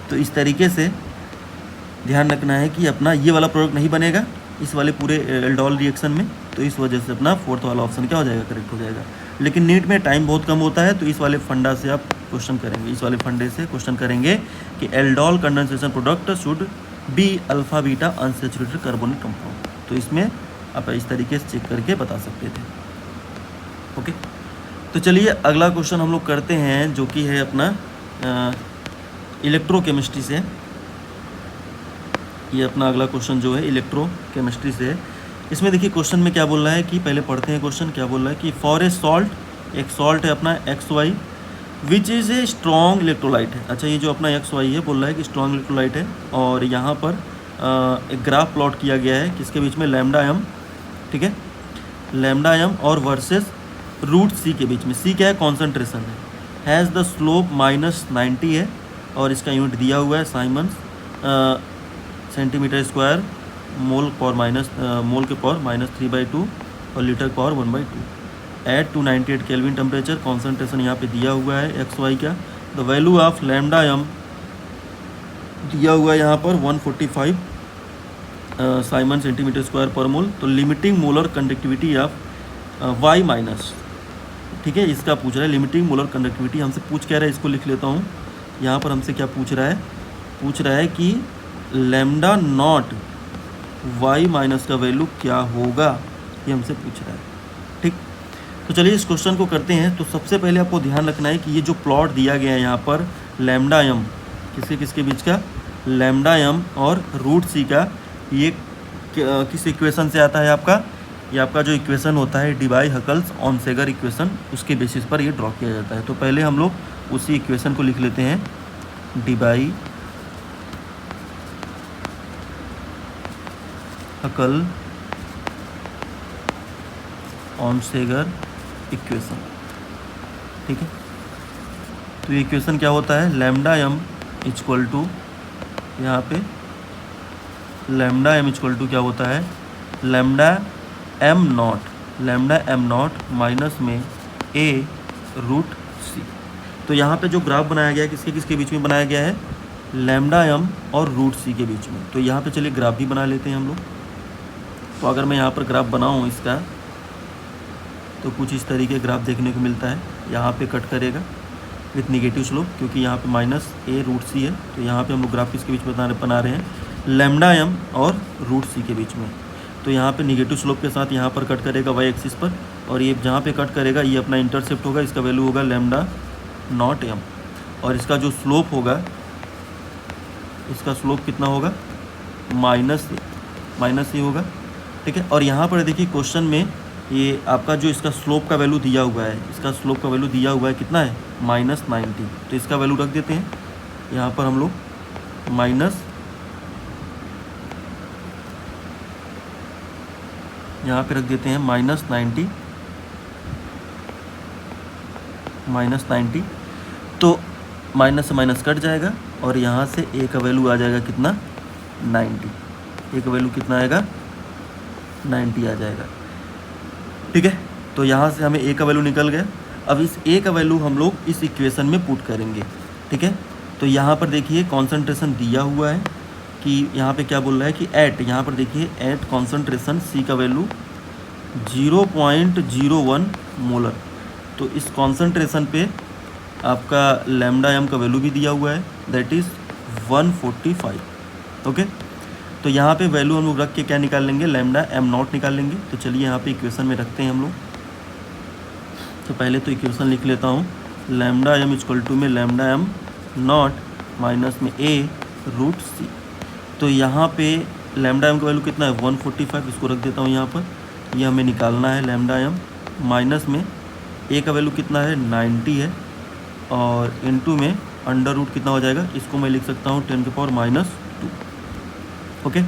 तो इस तरीके से ध्यान रखना है कि अपना ये वाला प्रोडक्ट नहीं बनेगा इस वाले पूरे एल्डोल रिएक्शन में। तो इस वजह से अपना फोर्थ वाला ऑप्शन क्या हो जाएगा, करेक्ट हो जाएगा। लेकिन नीट में टाइम बहुत कम होता है तो इस वाले फंडा से आप क्वेश्चन करेंगे, इस वाले फंडे से क्वेश्चन करेंगे कि aldol condensation product should be alpha beta unsaturated carbonic compound. तो इसमें आप इस तरीके से चेक करके बता सकते थे। ओके, तो चलिए अगला क्वेश्चन हम लोग करते हैं, जो कि है अपना इलेक्ट्रोकेमिस्ट्री से। ये अपना अगला क्वेश्चन जो है इलेक्ट्रोकेमिस्ट्री से है। इसमें देखिए क्वेश्चन में क्या बोल रहा है कि पहले पढ़ते हैं क्वेश्चन क्या बोल रहा है कि फॉर ए सॉल्ट, एक सॉल्ट है अपना XY which is a strong electrolyte है। अच्छा, ये जो अपना XY है बोल रहा है कि स्ट्रॉन्ग इलेक्ट्रोलाइट है, और यहाँ पर एक ग्राफ प्लॉट किया गया है किसके बीच में, लैम्डा एम, ठीक है, लैम्डा एम और वर्सेस रूट C के बीच में। C क्या है, कॉन्सेंट्रेशन है, हैज़ द स्लोप -90 है, और इसका यूनिट दिया हुआ है साइमन्स सेंटीमीटर स्क्वायर मोल के पावर -3/2 और litre power 1/2 at 298 kelvin temperature. Concentration यहाँ पे दिया हुआ है XY का। The value of lambda M दिया हुआ है यहाँ पर 145 साइमन सेंटीमीटर स्क्वायर पर मोल। तो limiting molar conductivity of Y minus, ठीक है, इसका पूछ रहा है लिमिटिंग मोलर कंडक्टिविटी। हमसे पूछ क्या रहा है, इसको लिख लेता हूँ। यहाँ पर हमसे क्या पूछ रहा है कि लैम्डा नॉट Y माइनस का वैल्यू क्या होगा, ये हमसे पूछ रहा है, ठीक। तो चलिए इस क्वेश्चन को करते हैं। तो सबसे पहले आपको ध्यान रखना है कि ये जो प्लॉट दिया गया है यहाँ पर लैम्डा एम किसके बीच का, लैम्डा एम और रूट C का, ये किस इक्वेशन से आता है आपका, ये आपका जो इक्वेशन होता है डिबाई-हकल्स-ऑनसेगर इक्वेशन, उसके बेसिस पर ये ड्रॉ किया जाता है। तो पहले हम लोग उसी इक्वेशन को लिख लेते हैं, डिबाई-हकल-ऑनसेगर इक्वेशन, ठीक है। तो ये इक्वेशन क्या होता है, लैम्डा एम इक्वल टू, यहाँ पे लैम्डा एम इक्वल टू क्या होता है, लैम्डा एम नॉट माइनस में A रूट C। तो यहाँ पे जो ग्राफ बनाया गया है किसके बीच में बनाया गया है, लैम्डा एम और रूट C के बीच में। तो यहाँ पे चलिए ग्राफ भी बना लेते हैं हम लोग। तो अगर मैं यहाँ पर ग्राफ बनाऊँ इसका, तो कुछ इस तरीके ग्राफ देखने को मिलता है। यहाँ पे कट करेगा विथ निगेटिव स्लोप, क्योंकि यहाँ पे -A रूट C है। तो यहाँ पे हम लोग ग्राफ किसके बीच में बना रहे हैं, लैम्डा एम और रूट C के बीच में। तो यहाँ पे निगेटिव स्लोप के साथ यहाँ पर कट करेगा Y एक्सिस पर, और ये जहाँ पे कट करेगा ये अपना इंटरसेप्ट होगा, इसका वैल्यू होगा लैम्डा नॉट एम, और इसका जो स्लोप होगा, इसका स्लोप कितना होगा, -A होगा, ठीक है। और यहाँ पर देखिए क्वेश्चन में ये आपका जो इसका स्लोप का वैल्यू दिया हुआ है, इसका स्लोप का वैल्यू दिया हुआ है कितना है, -90। तो इसका वैल्यू रख देते हैं यहाँ पर हम लोग यहाँ पे रख देते हैं -90। तो माइनस से माइनस कट जाएगा, और यहाँ से A का वैल्यू आ जाएगा कितना, 90। A का वैल्यू कितना आएगा, 90 आ जाएगा, ठीक है। तो यहाँ से हमें A का वैल्यू निकल गया। अब इस A का वैल्यू हम लोग इस इक्वेशन में पुट करेंगे, ठीक है। तो यहाँ पर देखिए कॉन्सेंट्रेशन दिया हुआ है कि यहाँ पे क्या बोल रहा है कि यहाँ पर देखिए एट कॉन्सेंट्रेशन C का वैल्यू 0.01 मोलर। तो इस कॉन्सेंट्रेशन पे आपका लैम्डा एम का वैल्यू भी दिया हुआ है, दैट इज़ 145, ओके। तो यहाँ पे वैल्यू हम लोग रख के क्या निकाल लेंगे, लैम्डा एम नॉट निकाल लेंगे। तो चलिए यहाँ पे इक्वेशन में रखते हैं हम लोग। तो पहले तो इक्वेशन लिख लेता हूँ, लैम्डा एम इक्वल टू में लैम्डा एम नॉट माइनस में A रूट C। तो यहाँ पे लैम्डा एम का वैल्यू कितना है, 145, इसको रख देता हूँ यहाँ पर। यह हमें निकालना है लैम्डा एम, माइनस में A का वैल्यू कितना है, 90 है, और इनटू में अंडर रूट कितना हो जाएगा, इसको मैं लिख सकता हूँ 10⁻², ओके।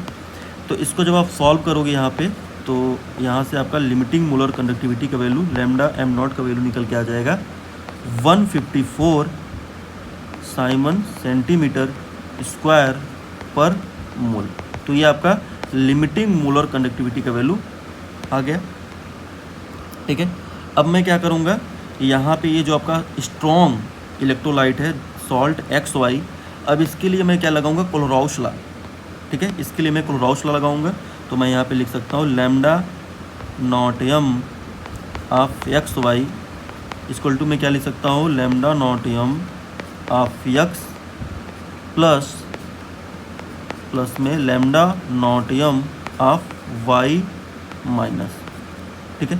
तो इसको जब आप सॉल्व करोगे यहाँ पे, तो यहाँ से आपका लिमिटिंग मोलर कंडक्टिविटी का वैल्यू लैम्डा एम नॉट का वैल्यू निकल के आ जाएगा 154 साइमन सेंटीमीटर स्क्वायर पर मोल। तो ये आपका लिमिटिंग मोलर कंडक्टिविटी का वैल्यू आ गया, ठीक है। अब मैं क्या करूँगा, यहाँ पे ये जो आपका स्ट्रॉन्ग इलेक्ट्रोलाइट है सॉल्ट XY, अब इसके लिए मैं क्या लगाऊंगा, कोलोराउस लॉ, ठीक है। इसके लिए मैं कोलोराउस लॉ लगाऊंगा। तो मैं यहाँ पे लिख सकता हूँ lambda naught M of XY equal to, मैं क्या लिख सकता हूँ, lambda naught M of X plus में lambda naught M of Y minus, ठीक है।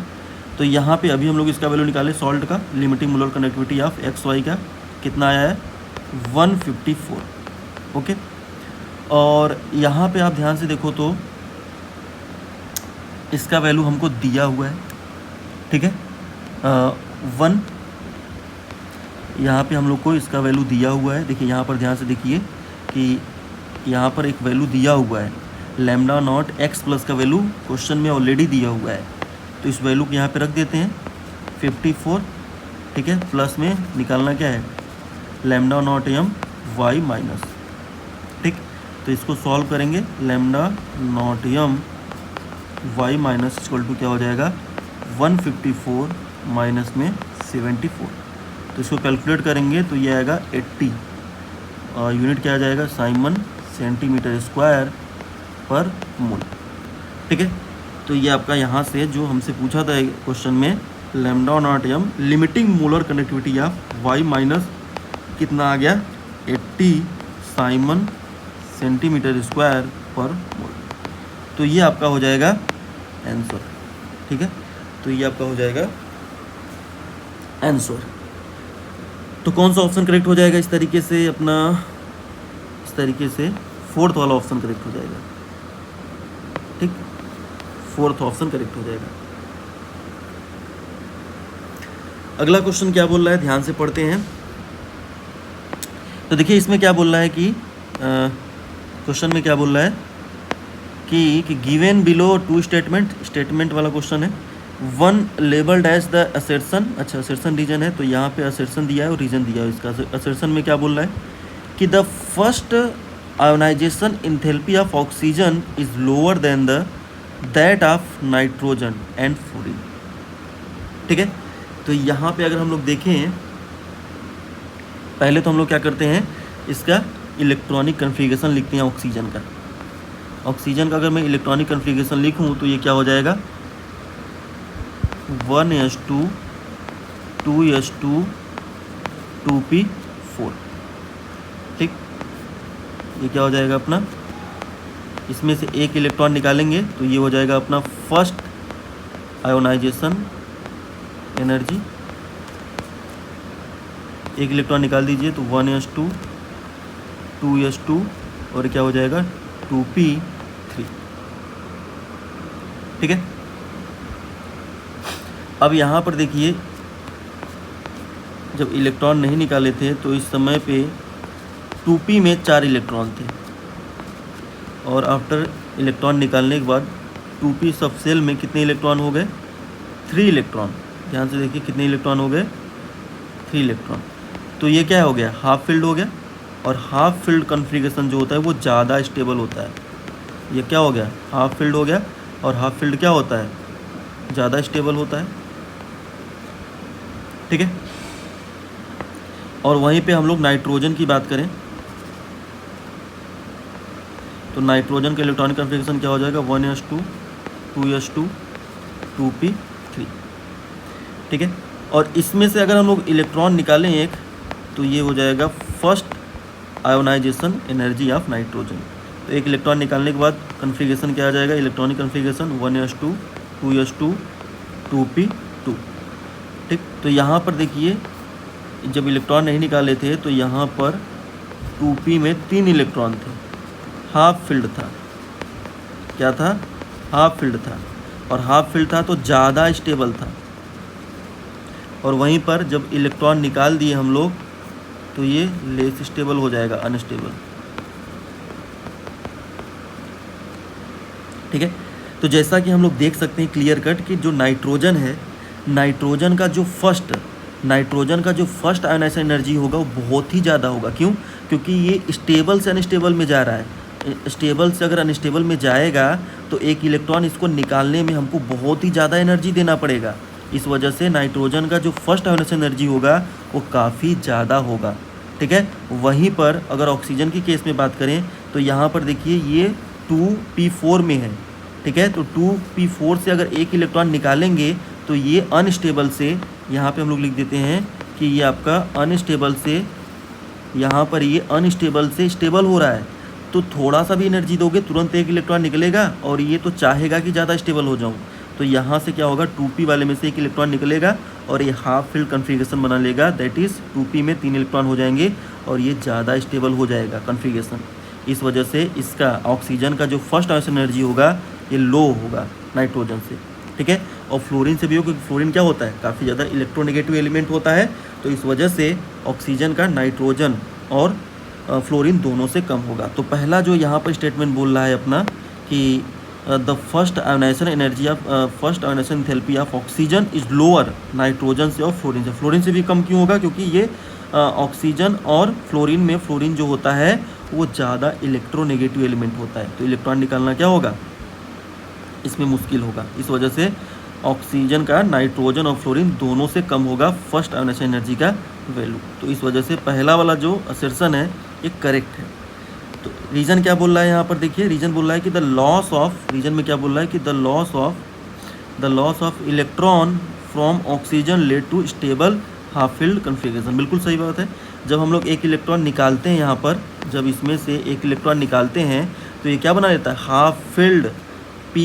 तो यहाँ पे अभी हम लोग इसका वैल्यू निकाले सॉल्ट का, limiting molar conductivity of XY का कितना आया है 154, ओके। और यहाँ पे आप ध्यान से देखो तो इसका वैल्यू हमको दिया हुआ है, ठीक है, 1, यहाँ पे हम लोग को इसका वैल्यू दिया हुआ है। देखिए यहाँ पर ध्यान से देखिए कि यहाँ पर एक वैल्यू दिया हुआ है लैम्डा नॉट x प्लस का वैल्यू क्वेश्चन में ऑलरेडी दिया हुआ है, तो इस वैल्यू को यहाँ पे रख देते हैं 54, ठीक है। प्लस में निकालना क्या है lambda naught m y minus, ठीक। तो इसको सॉल्व करेंगे, lambda naught m y minus equal to क्या हो जाएगा 154 माइनस में 74। तो इसको कैलकुलेट करेंगे तो ये आएगा 80, और यूनिट क्या आ जाएगा साइमन सेंटीमीटर स्क्वायर पर मोल, ठीक है। तो ये आपका यहाँ से जो हमसे पूछा था क्वेश्चन में lambda naught m limiting molar conductivity of y minus कितना आ गया 80 साइमन सेंटीमीटर स्क्वायर पर मोल। तो ये आपका हो जाएगा आंसर, ठीक है। तो ये आपका हो जाएगा आंसर। तो कौन सा ऑप्शन करेक्ट हो जाएगा इस तरीके से अपना, इस तरीके से फोर्थ वाला ऑप्शन करेक्ट हो जाएगा, ठीक, फोर्थ ऑप्शन करेक्ट हो जाएगा। अगला क्वेश्चन क्या बोल रहा है ध्यान से पढ़ते हैं। तो देखिए इसमें क्या बोल रहा है कि क्वेश्चन में क्या बोल रहा है कि गिवन बिलो टू स्टेटमेंट वाला क्वेश्चन है। One labelled as the assertion, अच्छा असर्शन रीजन है, तो यहाँ पे असर्शन दिया है और रीजन दिया है इसका। असर्शन में क्या बोल रहा है कि the first ionisation enthalpy of oxygen is lower than the that of nitrogen and fluorine, ठीक है। तो यहाँ पे अगर हम लोग देखें, पहले तो हम लोग क्या करते हैं इसका इलेक्ट्रॉनिक कन्फिगरेशन लिखते हैं ऑक्सीजन का। ऑक्सीजन का अगर मैं इलेक्ट्रॉनिक कन्फिगरेशन लिखूँ तो ये क्या हो जाएगा 1s2 2s2 2p4, ठीक। ये क्या हो जाएगा अपना, इसमें से एक इलेक्ट्रॉन निकालेंगे तो ये हो जाएगा अपना फर्स्ट आयोनाइजेशन एनर्जी। एक इलेक्ट्रॉन निकाल दीजिए तो 1s2 2s2 और क्या हो जाएगा 2p3, ठीक है। अब यहाँ पर देखिए जब इलेक्ट्रॉन नहीं निकाले थे तो इस समय पे 2p में 4 इलेक्ट्रॉन थे, और आफ्टर इलेक्ट्रॉन निकालने के बाद 2p सब सेल में कितने इलेक्ट्रॉन हो गए 3 इलेक्ट्रॉन। ध्यान से देखिए कितने इलेक्ट्रॉन हो गए 3 इलेक्ट्रॉन। तो ये क्या हो गया हाफ फील्ड हो गया, और हाफ फील्ड कन्फिगरेशन जो होता है वो ज़्यादा स्टेबल होता है। ये क्या हो गया हाफ फील्ड हो गया, और हाफ फील्ड क्या होता है ज़्यादा स्टेबल होता है, ठीक है। और वहीं पे हम लोग नाइट्रोजन की बात करें तो नाइट्रोजन का इलेक्ट्रॉनिक कन्फिगरेशन क्या हो जाएगा 1s2 2s2 2p3, ठीक है। और इसमें से अगर हम लोग इलेक्ट्रॉन निकालें एक तो ये हो जाएगा first ionisation energy of nitrogen. तो एक इलेक्ट्रॉन निकालने के बाद कन्फिगरेशन क्या आ जाएगा electronic configuration 1s2 2s2 2p2, ठीक। तो यहाँ पर देखिए जब इलेक्ट्रॉन नहीं निकाले थे तो यहाँ पर 2p में 3 इलेक्ट्रॉन थे, हाफ फील्ड था, क्या था हाफ फील्ड था, और हाफ फील्ड था तो ज़्यादा स्टेबल था। और वहीं पर जब इलेक्ट्रॉन निकाल दिए हम लोग तो ये लेस स्टेबल हो जाएगा, अनस्टेबल, ठीक है। तो जैसा कि हम लोग देख सकते हैं क्लियर कट कि जो नाइट्रोजन है, नाइट्रोजन का जो फर्स्ट आयोनाइजेशन एनर्जी होगा वो बहुत ही ज़्यादा होगा। क्यों? क्योंकि ये स्टेबल से अनस्टेबल में जा रहा है। स्टेबल से अगर अनस्टेबल में जाएगा तो एक इलेक्ट्रॉन इसको निकालने में हमको बहुत ही ज़्यादा एनर्जी देना पड़ेगा। इस वजह से नाइट्रोजन का जो फर्स्ट आयोनाइजेशन एनर्जी होगा वो काफ़ी ज़्यादा होगा, ठीक है। वहीं पर अगर ऑक्सीजन की केस में बात करें तो यहाँ पर देखिए ये 2p4 में है, ठीक है। तो 2p4 से अगर एक इलेक्ट्रॉन निकालेंगे तो ये अनस्टेबल से, यहाँ पे हम लोग लिख देते हैं कि ये आपका अनस्टेबल से, यहाँ पर ये अनस्टेबल से स्टेबल हो रहा है। तो थोड़ा सा भी एनर्जी दोगे तुरंत एक इलेक्ट्रॉन निकलेगा, और ये तो चाहेगा कि ज़्यादा स्टेबल हो जाऊँ। तो यहाँ से क्या होगा, 2p वाले में से एक इलेक्ट्रॉन निकलेगा और ये हाफ फील्ड कन्फिगरेशन बना लेगा, दैट इज़ 2p में 3 इलेक्ट्रॉन हो जाएंगे और ये ज़्यादा स्टेबल हो जाएगा कन्फिगरेशन। इस वजह से इसका ऑक्सीजन का जो फर्स्ट आयोशन एनर्जी होगा ये लो होगा नाइट्रोजन से, ठीक है। और फ्लोरीन से भी हो, क्योंकि फ्लोरीन क्या होता है, काफ़ी ज़्यादा इलेक्ट्रोनेगेटिव एलिमेंट होता है, तो इस वजह से ऑक्सीजन का नाइट्रोजन और फ्लोरीन दोनों से कम होगा। तो पहला जो यहाँ पर स्टेटमेंट बोल रहा है अपना कि the first ionisation energy of first ionisation enthalpy of oxygen is lower nitrogen से और फ्लोरीन से। फ्लोरीन से भी कम क्यों होगा, क्योंकि ये ऑक्सीजन और फ्लोरीन में फ्लोरीन जो होता है वो ज़्यादा इलेक्ट्रोनेगेटिव एलिमेंट होता है, तो इलेक्ट्रॉन निकालना क्या होगा, इसमें मुश्किल होगा। इस वजह से ऑक्सीजन का नाइट्रोजन और फ्लोरीन दोनों से कम होगा फर्स्ट आयोनाइजेशन एनर्जी का वैल्यू। तो इस वजह से पहला वाला जो असर्शन है ये करेक्ट है। तो रीजन क्या बोल रहा है यहाँ पर, देखिए रीजन बोल रहा है कि द लॉस ऑफ, रीजन में क्या बोल रहा है कि the loss of electron from oxygen led to stable half field configuration. बिल्कुल सही बात है। जब हम लोग एक इलेक्ट्रॉन निकालते हैं यहाँ पर, जब इसमें से एक इलेक्ट्रॉन निकालते हैं तो ये क्या बना लेता है, हाफ फील्ड p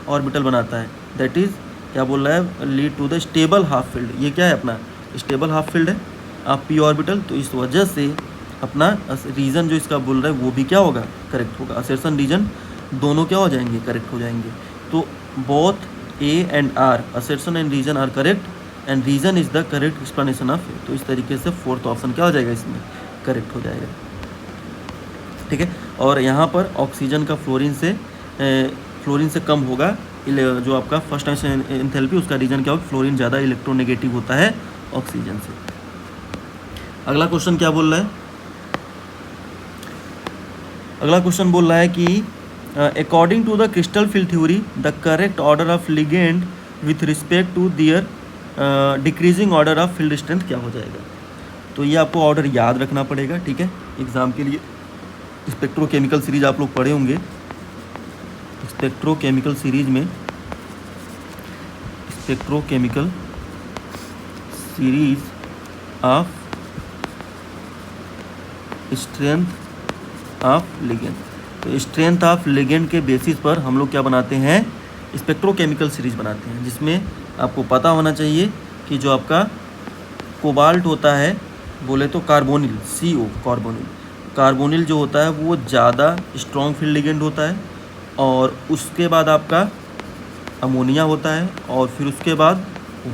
ऑर्बिटल बनाता है, दैट इज़ क्या बोल रहा है, lead to the stable half field. ये क्या है अपना स्टेबल हाफ फील्ड है आप p ऑर्बिटल। तो इस वजह से अपना रीजन जो इसका बोल रहा है वो भी क्या होगा, करेक्ट होगा। असर्शन रीजन दोनों क्या हो जाएंगे, करेक्ट हो जाएंगे। तो both a and r, assertion and reason are correct and reason is the correct explanation of A. तो इस तरीके से फोर्थ ऑप्शन क्या हो जाएगा, इसमें करेक्ट हो जाएगा, ठीक है। और यहाँ पर ऑक्सीजन का फ्लोरीन से कम होगा जो आपका फर्स्ट आयोनाइजेशन एंथैल्पी, उसका रीजन क्या होगा, फ्लोरीन ज़्यादा इलेक्ट्रोनेगेटिव होता है ऑक्सीजन से। अगला क्वेश्चन क्या बोल रहा है, अगला क्वेश्चन बोल रहा है कि according to the crystal field theory the correct order of ligand with respect to their decreasing order of field strength क्या हो जाएगा। तो ये आपको ऑर्डर याद रखना पड़ेगा, ठीक है, एग्जाम के लिए। स्पेक्ट्रोकेमिकल सीरीज आप लोग पढ़े होंगे, स्पेक्ट्रोकेमिकल सीरीज में spectrochemical series of strength of ligand. तो स्ट्रेंथ ऑफ लिगेंड के बेसिस पर हम लोग क्या बनाते हैं, स्पेक्ट्रोकेमिकल सीरीज बनाते हैं, जिसमें आपको पता होना चाहिए कि जो आपका कोबाल्ट होता है, बोले तो कार्बोनिल, CO कार्बोनिल जो होता है वो ज़्यादा स्ट्रॉन्ग फील्ड लिगेंड होता है, और उसके बाद आपका अमोनिया होता है, और फिर उसके बाद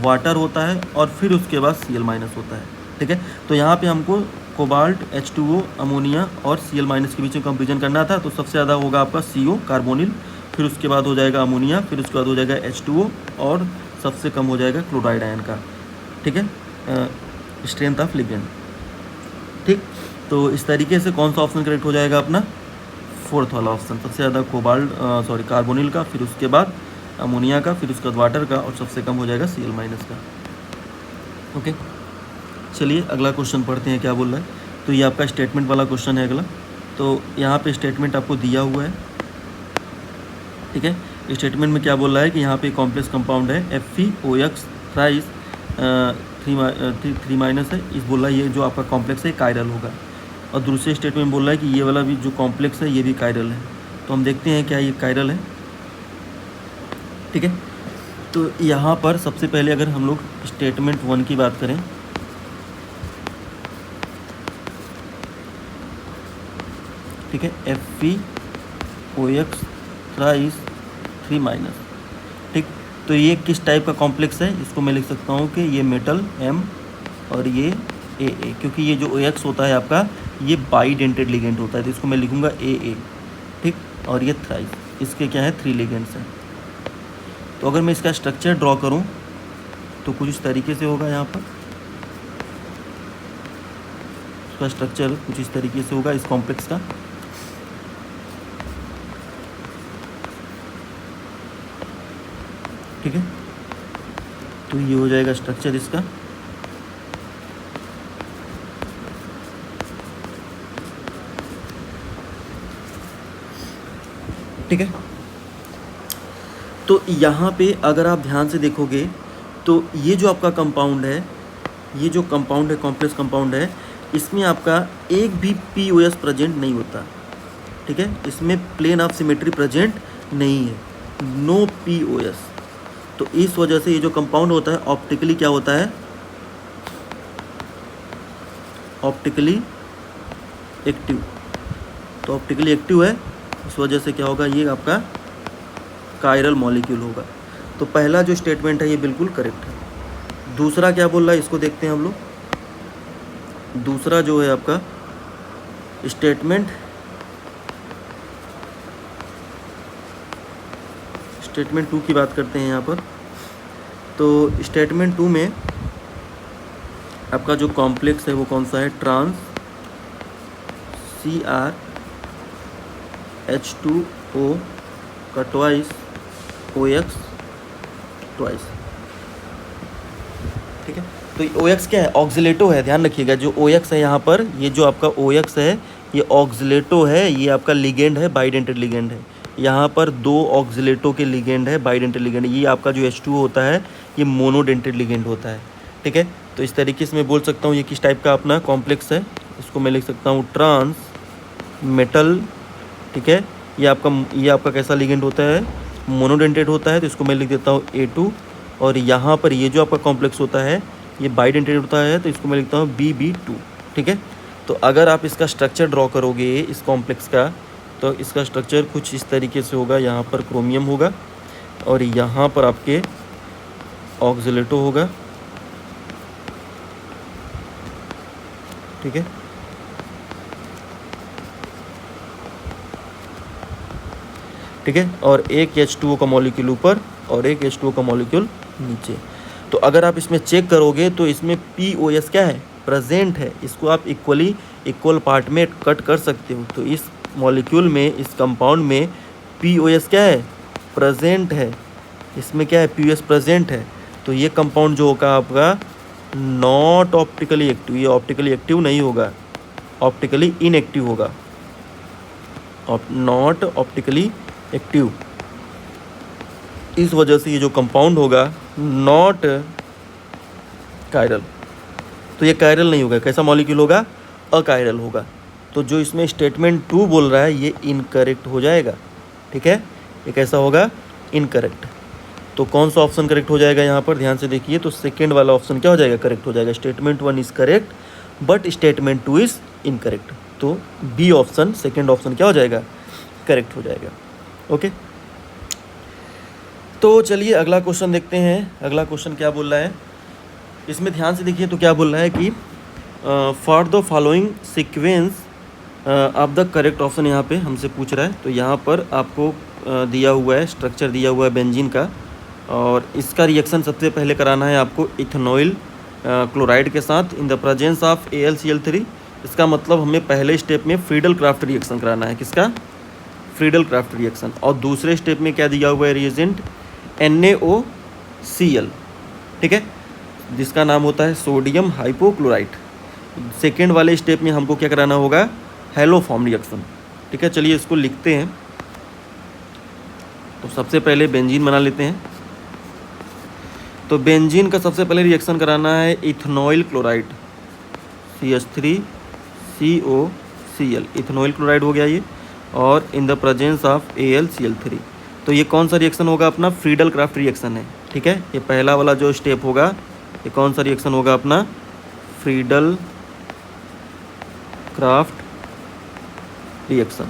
वाटर होता है, और फिर उसके बाद Cl- होता है, ठीक है। तो यहाँ पे हमको कोबाल्ट, H2O, अमोनिया और Cl- के बीच में कंपेरिजन करना था। तो सबसे ज़्यादा होगा आपका CO कार्बोनिल, फिर उसके बाद हो जाएगा अमोनिया, फिर उसके बाद हो जाएगा H2O, और सबसे कम हो जाएगा क्लोराइड आयन का, ठीक है, स्ट्रेंथ ऑफ लिगेंड, ठीक। तो इस तरीके से कौन सा ऑप्शन करेक्ट हो जाएगा अपना, फोर्थ वाला ऑप्शन। सबसे ज़्यादा कार्बोनिल का, फिर उसके बाद अमोनिया का, फिर उसके बाद वाटर का, और सबसे कम हो जाएगा Cl- का, ओके। चलिए अगला क्वेश्चन पढ़ते हैं क्या बोल रहा है। तो ये आपका स्टेटमेंट वाला क्वेश्चन है अगला। तो यहाँ पे स्टेटमेंट आपको दिया हुआ है, ठीक है। स्टेटमेंट में क्या बोल रहा है कि यहाँ पे कॉम्प्लेक्स कंपाउंड है FeOX थ्राइस 3- है, इस बोल रहा है ये जो आपका कॉम्प्लेक्स है कायरल होगा। और दूसरे स्टेटमेंट बोल रहा है कि ये वाला भी जो कॉम्प्लेक्स है ये भी कायरल है। तो हम देखते हैं क्या ये कायरल है, ठीक है। तो यहाँ पर सबसे पहले अगर हम लोग स्टेटमेंट 1 की बात करें, ठीक है, FeOX थ्राइस 3-, ठीक। तो ये किस टाइप का कॉम्प्लेक्स है, इसको मैं लिख सकता हूँ कि ये मेटल M और ये AA, क्योंकि ये जो OX होता है आपका ये बाइडेंटेड लिगेंड होता है, तो इसको मैं लिखूँगा AA, ठीक। और ये थ्राइस, इसके क्या है 3 लिगेंड्स हैं। तो अगर मैं इसका स्ट्रक्चर ड्रॉ करूँ तो कुछ इस तरीके से होगा, यहाँ पर इसका स्ट्रक्चर कुछ इस तरीके से होगा इस कॉम्प्लेक्स का, ठीक है। तो ये हो जाएगा स्ट्रक्चर इसका, ठीक है। तो यहाँ पे अगर आप ध्यान से देखोगे तो ये जो आपका कंपाउंड है, ये जो कंपाउंड है कॉम्प्लेक्स कंपाउंड है, इसमें आपका एक भी POS प्रेजेंट नहीं होता, ठीक है। इसमें प्लेन ऑफ सिमेट्री प्रेजेंट नहीं है, नो POS, तो इस वजह से ये जो कंपाउंड होता है ऑप्टिकली क्या होता है, ऑप्टिकली एक्टिव। तो ऑप्टिकली एक्टिव है, इस वजह से क्या होगा, ये आपका कायरल मॉलिक्यूल होगा। तो पहला जो स्टेटमेंट है ये बिल्कुल करेक्ट है। दूसरा क्या बोल रहा है इसको देखते हैं हम लोग। दूसरा जो है आपका स्टेटमेंट 2 की बात करते हैं यहाँ पर। तो स्टेटमेंट 2 में आपका जो कॉम्प्लेक्स है वो कौन सा है, ट्रांस CrH2O का ट्वाइस OX ट्वाइस, ठीक है। तो OX क्या है, ऑक्सिलेटो है, ध्यान रखिएगा। जो OX है यहाँ पर, ये जो आपका OX है ये ऑक्सिलेटो है, ये आपका लिगेंड है, बाइडेंटेड लिगेंड है। यहाँ पर 2 ऑक्सिलेटो के लिगेंड है, बाइडेंटेड लिगेंड। ये आपका जो H2O होता है ये मोनोडेंटेड लिगेंड होता है, ठीक है। तो इस तरीके से मैं बोल सकता हूँ ये किस टाइप का अपना कॉम्प्लेक्स है। इसको मैं लिख सकता हूँ ट्रांस मेटल, ठीक है। ये आपका कैसा लिगेंड होता है, मोनोडेंटेड होता है। तो इसको मैं लिख देता हूँ A2। और यहाँ पर ये जो आपका कॉम्प्लेक्स होता है ये बाइडेंटेड होता है, तो इसको मैं लिखता हूँ BB2, ठीक है। तो अगर आप इसका स्ट्रक्चर ड्रॉ करोगे इस कॉम्प्लेक्स का, तो इसका स्ट्रक्चर कुछ इस तरीके से होगा। यहाँ पर क्रोमियम होगा और यहाँ पर आपके ऑक्सिलेटो होगा, ठीक है। ठीक है, और एक H2O का मॉलिक्यूल ऊपर और एक H2O का मॉलिक्यूल नीचे। तो अगर आप इसमें चेक करोगे तो इसमें POS क्या है, प्रेजेंट है। इसको आप इक्वल पार्ट में कट कर सकते हो। तो इस मॉलिक्यूल में, इस कंपाउंड में POS क्या है, प्रेजेंट है। इसमें क्या है, POS प्रेजेंट है। तो ये कंपाउंड जो होगा आपका नॉट ऑप्टिकली एक्टिव, ये ऑप्टिकली एक्टिव नहीं होगा, ऑप्टिकली इनएक्टिव होगा, नॉट ऑप्टिकली एक्टिव। इस वजह से ये जो कंपाउंड होगा नॉट कायरल। तो ये कायरल नहीं होगा, कैसा मॉलिक्यूल होगा, अकायरल होगा। तो जो इसमें स्टेटमेंट 2 बोल रहा है ये इनकरेक्ट हो जाएगा, ठीक है। ये कैसा होगा, इनकरेक्ट। तो कौन सा ऑप्शन करेक्ट हो जाएगा यहाँ पर, ध्यान से देखिए। तो सेकेंड वाला ऑप्शन क्या हो जाएगा, करेक्ट हो जाएगा। Statement 1 is correct but statement 2 is incorrect. तो बी ऑप्शन, सेकेंड ऑप्शन क्या हो जाएगा, करेक्ट हो जाएगा। ओके, तो चलिए अगला क्वेश्चन देखते हैं। अगला क्वेश्चन क्या बोल रहा है, इसमें ध्यान से देखिए। तो क्या बोल रहा है कि for the following sequence of the correct option यहाँ पे हमसे पूछ रहा है। तो यहाँ पर आपको दिया हुआ है, स्ट्रक्चर दिया हुआ है बेंजीन का, और इसका रिएक्शन सबसे पहले कराना है आपको इथेनॉइल क्लोराइड के साथ इन द प्रेजेंस ऑफ AlCl3। इसका मतलब हमें पहले स्टेप में फ्रीडल क्राफ्ट रिएक्शन कराना है, किसका, फ्रीडल क्राफ्ट रिएक्शन। और दूसरे स्टेप में क्या दिया हुआ है रिएजेंट, NaOCl, ठीक है, जिसका नाम होता है सोडियम हाइपोक्लोराइट। सेकेंड वाले स्टेप में हमको क्या कराना होगा, हैलोफॉर्म रिएक्शन, ठीक है। चलिए इसको लिखते हैं। तो सबसे पहले बेंजीन बना लेते हैं। तो बेंजीन का सबसे पहले रिएक्शन कराना है ethanoyl chloride CH3COCl, ethanoyl chloride हो गया ये, और इन द प्रेजेंस ऑफ AlCl3। तो ये कौन सा रिएक्शन होगा, अपना फ्रीडल क्राफ्ट रिएक्शन है, ठीक है। ये पहला वाला जो स्टेप होगा ये कौन सा रिएक्शन होगा, अपना फ्रीडल क्राफ्ट रिएक्शन।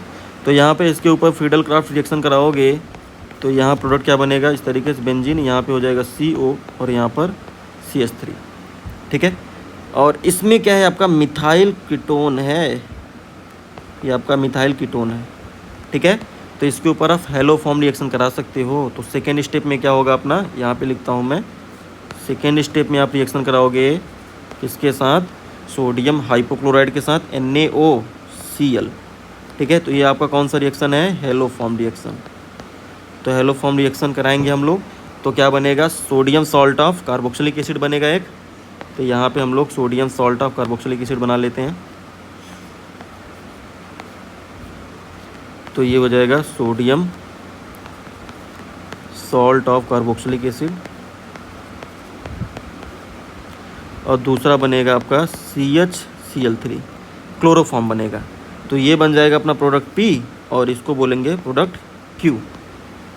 तो यहाँ पे इसके ऊपर फ्रीडल क्राफ्ट रिएक्शन कराओगे तो यहाँ प्रोडक्ट क्या बनेगा, इस तरीके से बेंजीन, यहाँ पे हो जाएगा CO और यहाँ पर CH3, ठीक है। और इसमें क्या है, आपका मिथाइल कीटोन है, ये आपका मिथाइल कीटोन है, ठीक है। तो इसके ऊपर आप हैलोफॉर्म रिएक्शन करा सकते हो। तो सेकेंड स्टेप में क्या होगा अपना, यहाँ पे लिखता हूँ मैं, सेकेंड स्टेप में आप रिएक्शन कराओगे किसके साथ, सोडियम हाइपोक्लोराइड के साथ NaOCl, ठीक है। तो ये आपका कौन सा रिएक्शन है, हैलोफॉर्म रिएक्शन। तो हैलोफॉर्म रिएक्शन कराएंगे हम लोग तो क्या बनेगा, sodium salt of carboxylic acid बनेगा एक। तो यहाँ पे हम लोग sodium salt of carboxylic acid बना लेते हैं। तो ये हो जाएगा sodium salt of carboxylic acid, और दूसरा बनेगा आपका CHCl3, क्लोरोफॉर्म बनेगा। तो ये बन जाएगा अपना प्रोडक्ट P और इसको बोलेंगे प्रोडक्ट Q,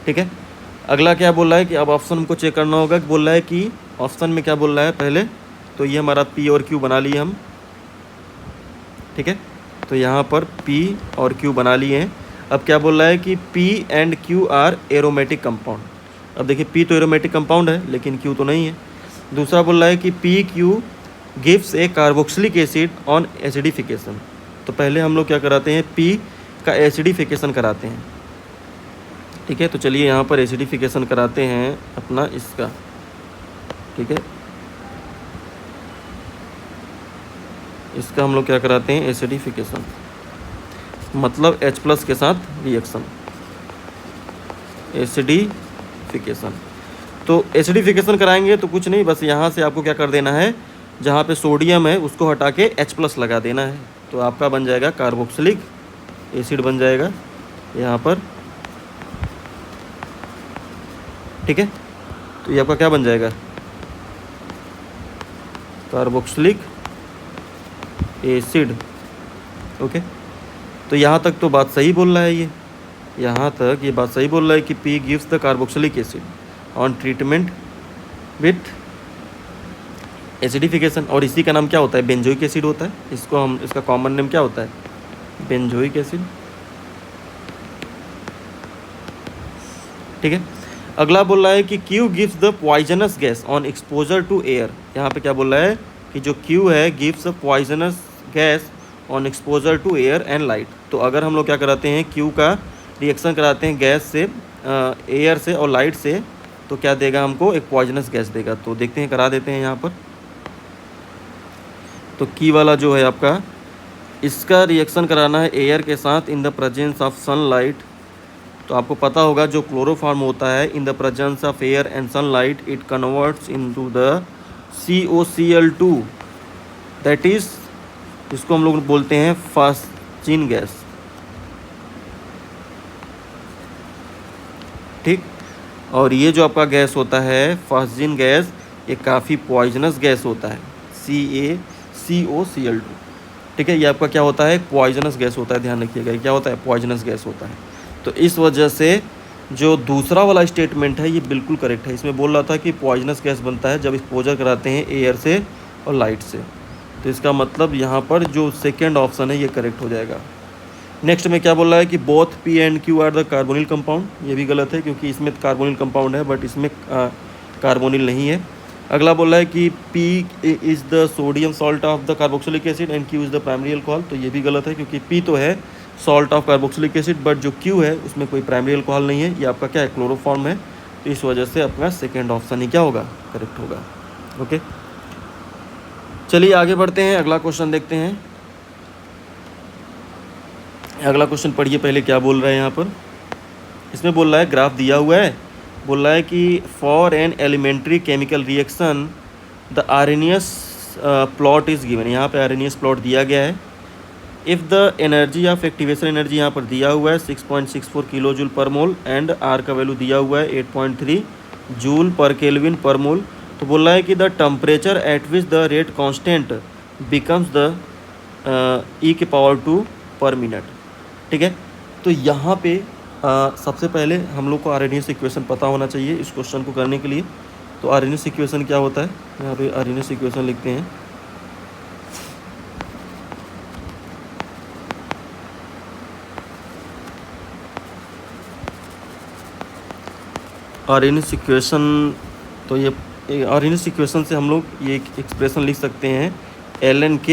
ठीक है। अगला क्या बोल रहा है कि अब ऑप्शन हमको चेक करना होगा कि बोल रहा है कि ऑप्शन में क्या बोल रहा है पहले, तो ये हमारा P और Q बना लिए हम, ठीक है। तो यहाँ पर P और Q बना लिए हैं। अब क्या बोल रहा है कि P and Q are aromatic compound. अब देखिए P तो एरोमेटिक कंपाउंड है लेकिन Q तो नहीं है। दूसरा बोल रहा है कि PQ gives A carboxylic acid on acidification. तो पहले हम लोग क्या कराते हैं, P का एसिडिफिकेशन कराते हैं, ठीक है। तो चलिए यहाँ पर एसिडिफिकेशन कराते हैं अपना इसका, ठीक है। इसका हम लोग क्या कराते हैं, एसिडिफिकेशन, मतलब H+ के साथ रिएक्शन, एसिडिफिकेशन। तो एसिडिफिकेशन कराएंगे तो कुछ नहीं, बस यहाँ से आपको क्या कर देना है, जहाँ पे सोडियम है उसको हटा के H+ लगा देना है। तो आपका बन जाएगा कार्बोक्सिलिक एसिड बन जाएगा यहाँ पर, ठीक है। तो ये आपका क्या बन जाएगा, कार्बोक्सिलिक एसिड, ओके। तो यहाँ तक तो बात सही बोल रहा है ये, यहाँ तक ये बात सही बोल रहा है कि P gives the carboxylic acid on treatment with acidification. और इसी का नाम क्या होता है, बेंजोइक एसिड होता है। इसको हम, इसका कॉमन नेम क्या होता है, बेंजोइक एसिड, ठीक है। अगला बोल रहा है कि Q gives the poisonous gas on exposure to air. यहाँ पे क्या बोल रहा है कि जो Q है gives the poisonous gas on exposure to air and light. तो अगर हम लोग क्या कराते हैं, Q का रिएक्शन कराते हैं गैस से, एयर से और लाइट से, तो क्या देगा हमको, एक पॉइजनस गैस देगा। तो देखते हैं, करा देते हैं यहाँ पर। तो की वाला जो है आपका, इसका रिएक्शन कराना है एयर के साथ इन द प्रेजेंस ऑफ सनलाइट। तो आपको पता होगा जो क्लोरोफॉर्म होता है, इन the presence of air and sunlight it converts into the COCl2, that is, इसको हम लोग बोलते हैं फास्जिन गैस, ठीक। और ये जो आपका गैस होता है फास्जिन गैस, ये काफ़ी पॉइजनस गैस होता है, CaCO2, ठीक है। ये आपका क्या होता है, पॉइजनस गैस होता है, ध्यान रखिएगा, क्या होता है, पॉइजनस गैस होता है। तो इस वजह से जो दूसरा वाला स्टेटमेंट है ये बिल्कुल करेक्ट है। इसमें बोल रहा था कि पॉइजनस गैस बनता है जब एक्सपोजर कराते हैं एयर से और लाइट से। तो इसका मतलब यहाँ पर जो सेकेंड ऑप्शन है ये करेक्ट हो जाएगा। नेक्स्ट में क्या बोल रहा है कि both P and Q are the carbonyl compound. ये भी गलत है क्योंकि इसमें कार्बोनिल कंपाउंड है बट इसमें कार्बोनिल नहीं है। अगला बोल रहा है कि P is the sodium salt of the carboxylic acid and Q is the primary alcohol. तो ये भी गलत है क्योंकि P तो है salt of carboxylic acid but जो Q है उसमें कोई प्राइमरी अल्कोहल नहीं है, ये आपका क्या है, क्लोरोफॉर्म है। तो इस वजह से आपका सेकेंड ऑप्शन ही क्या होगा, करेक्ट होगा, ओके। चलिए आगे बढ़ते हैं, अगला क्वेश्चन देखते हैं। अगला क्वेश्चन पढ़िए पहले, क्या बोल रहा है यहाँ पर। इसमें बोल रहा है, ग्राफ दिया हुआ है, बोल रहा है कि for an elementary chemical reaction the RNS plot is given. यहाँ पे आरएनएस प्लॉट दिया गया है। If the energy of activation energy यहाँ पर दिया हुआ है 6.64 kilo joule per mole and R का वैल्यू दिया हुआ है 8.3 जूल पर केल्विन पर मोल। तो बोल रहा है कि the temperature at which the rate constant becomes the e⁻² पर मिनट, ठीक है। तो यहाँ पे सबसे पहले हम लोग को आरएनएस इक्वेशन पता होना चाहिए इस क्वेश्चन को करने के लिए। तो आरएनएस इक्वेशन क्या होता है, यहाँ पे आरएनएस इक्वेशन लिखते हैं। आरएनएस इक्वेशन, तो ये आरएनएस इक्वेशन से हम लोग ये एक्सप्रेशन लिख सकते हैं, ln k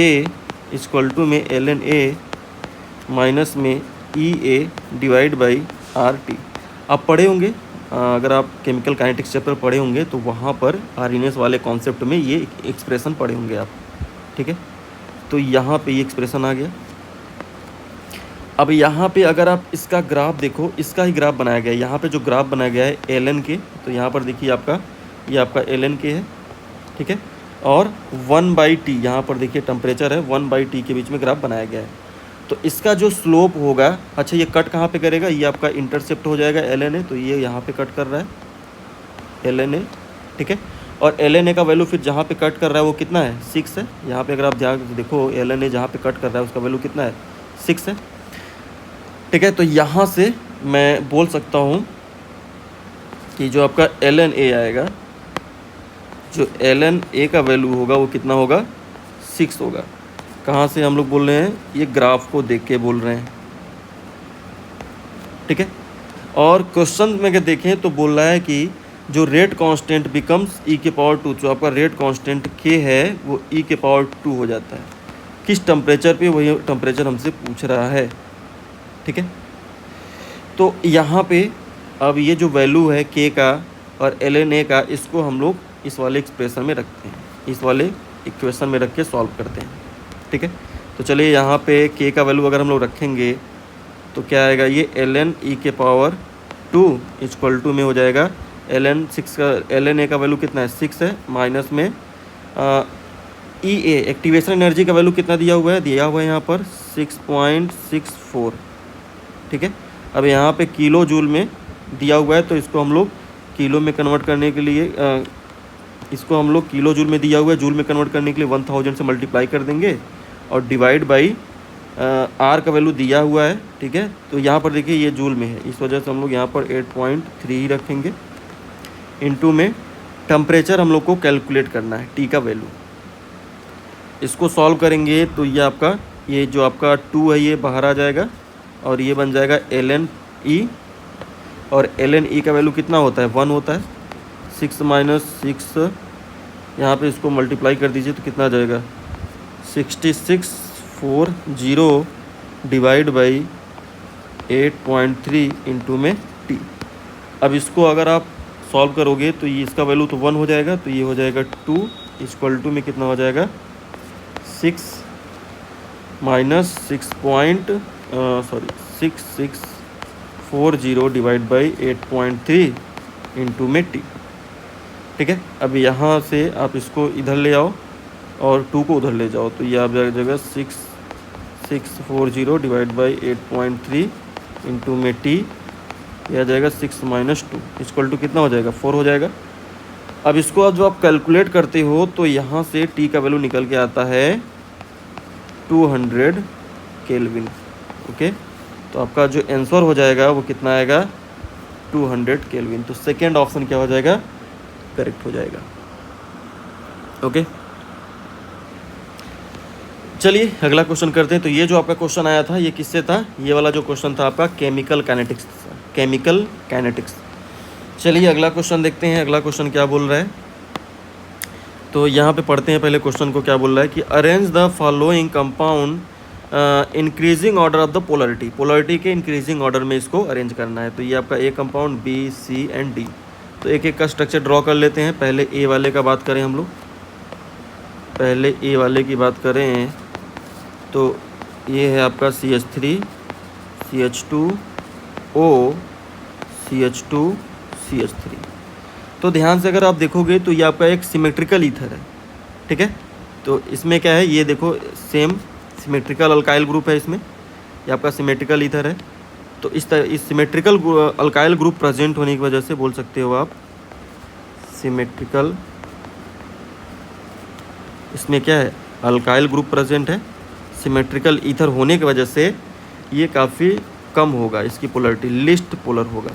इक्वल टू में ln a माइनस में EA डिवाइड बाई RT। आप पढ़े होंगे, अगर आप केमिकल काइनेटिक्स चैप्टर पढ़े होंगे तो वहाँ पर आरएनएस वाले कॉन्सेप्ट में ये एक्सप्रेशन पढ़े होंगे आप, ठीक है। तो यहाँ पे ये एक्सप्रेशन आ गया। अब यहाँ पे अगर आप इसका ग्राफ देखो, इसका ही ग्राफ बनाया गया है। यहाँ पे जो ग्राफ बनाया गया है ln के, तो यहाँ पर देखिए आपका, ये आपका ln के है, ठीक है। और 1/t यहाँ पर देखिए टेम्परेचर है, 1/t के बीच में ग्राफ बनाया गया है। तो इसका जो स्लोप होगा, अच्छा ये कट कहाँ पे करेगा, ये आपका इंटरसेप्ट हो जाएगा ln a, तो ये यहाँ पे कट कर रहा है ln a, ठीक है। और ln a का वैल्यू फिर जहाँ पे कट कर रहा है वो कितना है, 6 है। यहाँ पे अगर आप ध्यान देखो ln a जहाँ पे कट कर रहा है उसका वैल्यू कितना है, 6 है, ठीक है। तो यहाँ से मैं बोल सकता हूँ कि जो आपका ln a आएगा, जो ln a का वैल्यू होगा वो कितना होगा, 6 होगा। कहाँ से हम लोग बोल रहे हैं, ये ग्राफ को देख के बोल रहे हैं, ठीक है। और क्वेश्चन में अगर देखें तो बोल रहा है कि जो रेट कांस्टेंट बिकम्स e⁻², जो आपका रेट कांस्टेंट k है वो e⁻² हो जाता है। किस टेम्परेचर पे, वही टेम्परेचर हमसे पूछ रहा है, ठीक है। तो यहाँ पे अब ये जो वैल्यू है k का और ln a का, इसको हम लोग इस वाले एक्सप्रेशन में रखते हैं, इस वाले इक्वेशन में रख के सॉल्व करते हैं, ठीक है। तो चलिए यहाँ पे k का वैल्यू अगर हम लोग रखेंगे तो क्या आएगा, ये ln e⁻² इक्वल टू में हो जाएगा ln 6 का, ln a का वैल्यू कितना है, 6 है, माइनस में EA एक्टिवेशन एनर्जी का वैल्यू कितना दिया हुआ है यहाँ पर 6.64, ठीक है। अब यहाँ पे किलो जूल में दिया हुआ है, तो इसको हम लोग किलो में कन्वर्ट करने के लिए इसको हम लोग किलो जूल में दिया हुआ है, जूल में कन्वर्ट करने के लिए 1000 से मल्टीप्लाई कर देंगे और डिवाइड बाई आर का वैल्यू दिया हुआ है, ठीक है। तो यहाँ पर देखिए ये जूल में है, इस वजह से हम लोग यहाँ पर 8.3 ही रखेंगे। इनटू में टेम्परेचर हम लोग को कैलकुलेट करना है, टी का वैल्यू। इसको सॉल्व करेंगे तो ये आपका, ये जो आपका 2 है ये बाहर आ जाएगा और ये बन जाएगा ln e, और ln e का वैल्यू कितना होता है, 1 होता है। 6 माइनस 6 यहाँ पे इसको मल्टीप्लाई कर दीजिए तो कितना आ जाएगा, 6640 डिवाइड बाई 8.3 इंटू में t। अब इसको अगर आप सॉल्व करोगे तो ये इसका वैल्यू तो 1 हो जाएगा, तो ये हो जाएगा 2 इक्वल टू में कितना हो जाएगा, 6 माइनस 6640 डिवाइड बाई 8.3 इंटू में t, ठीक है। अब यहाँ से आप इसको इधर ले आओ और 2 को उधर ले जाओ, तो ये आप जाएगा 6640 डिवाइड बाई 8.3 इंटू में t, यह आ जाएगा 6 माइनस 2 इक्वल टू कितना हो जाएगा, 4 हो जाएगा। अब इसको अब जो आप कैलकुलेट करते हो तो यहाँ से t का वैल्यू निकल के आता है 200 केल्विन, ओके। तो आपका जो आंसर हो जाएगा वो कितना आएगा, 200 केल्विन। तो सेकेंड ऑप्शन क्या हो जाएगा, करेक्ट हो जाएगा, ओके। चलिए अगला क्वेश्चन करते हैं। तो ये जो आपका क्वेश्चन आया था ये किससे था, ये वाला जो क्वेश्चन था आपका केमिकल काइनेटिक्स। चलिए अगला क्वेश्चन देखते हैं, अगला क्वेश्चन क्या बोल रहा है। तो यहाँ पे पढ़ते हैं पहले क्वेश्चन को, क्या बोल रहा है कि arrange the following compound increasing order of the polarity के इंक्रीजिंग ऑर्डर में इसको अरेंज करना है। तो ये आपका A compound, B, C and D. तो एक एक का स्ट्रक्चर ड्रॉ कर लेते हैं। पहले ए वाले का बात करें हम लोग, पहले ए वाले की बात करें तो ये है आपका CH3 CH2O CH2 CH3। तो ध्यान से अगर आप देखोगे तो ये आपका एक सिमेट्रिकल ईथर है, ठीक है। तो इसमें क्या है, ये देखो सेम सिमेट्रिकल अल्काइल ग्रुप है इसमें, ये आपका सिमेट्रिकल ईथर है। तो इस सिमेट्रिकल अल्काइल ग्रुप प्रेजेंट होने की वजह से बोल सकते हो आप सिमेट्रिकल, इसमें क्या है, अल्काइल ग्रुप प्रेजेंट है। सिमेट्रिकल ईथर होने की वजह से ये काफ़ी कम होगा, इसकी पोलरिटी लिस्ट पोलर होगा।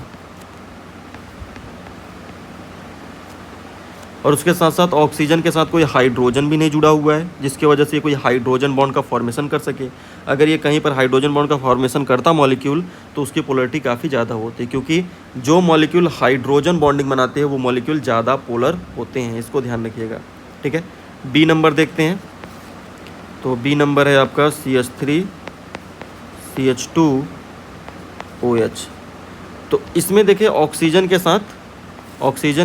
और उसके साथ साथ ऑक्सीजन के साथ कोई हाइड्रोजन भी नहीं जुड़ा हुआ है, जिसकी वजह से कोई हाइड्रोजन बॉन्ड का फॉर्मेशन कर सके। अगर ये कहीं पर हाइड्रोजन बॉन्ड का फॉर्मेशन करता मॉलिक्यूल तो उसकी पोलरिटी काफ़ी ज़्यादा होती है, क्योंकि जो मॉलिक्यूल हाइड्रोजन बॉन्डिंग बनाते हैं वो मॉलिक्यूल ज़्यादा पोलर होते हैं, इसको ध्यान रखिएगा, ठीक है। बी नंबर देखते हैं। तो बी नंबर है आपका CH3 CH2OH। तो इसमें देखिए ऑक्सीजन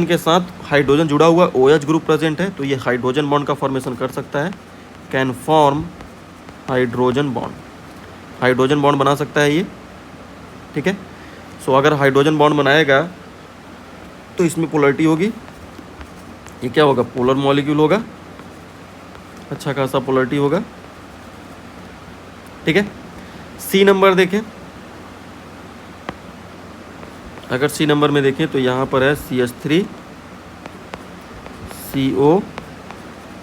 के साथ हाइड्रोजन जुड़ा हुआ OH ग्रुप प्रेजेंट है, तो ये हाइड्रोजन बॉन्ड का फॉर्मेशन कर सकता है, कैन फॉर्म हाइड्रोजन बॉन्ड बना सकता है ये, ठीक है। सो अगर हाइड्रोजन बॉन्ड बनाएगा तो इसमें पोलरिटी होगी, ये क्या होगा, पोलर मॉलिक्यूल होगा, अच्छा खासा पोलरिटी होगा, ठीक है। सी नंबर देखें, अगर सी नंबर में देखें तो यहाँ पर है CH3 CO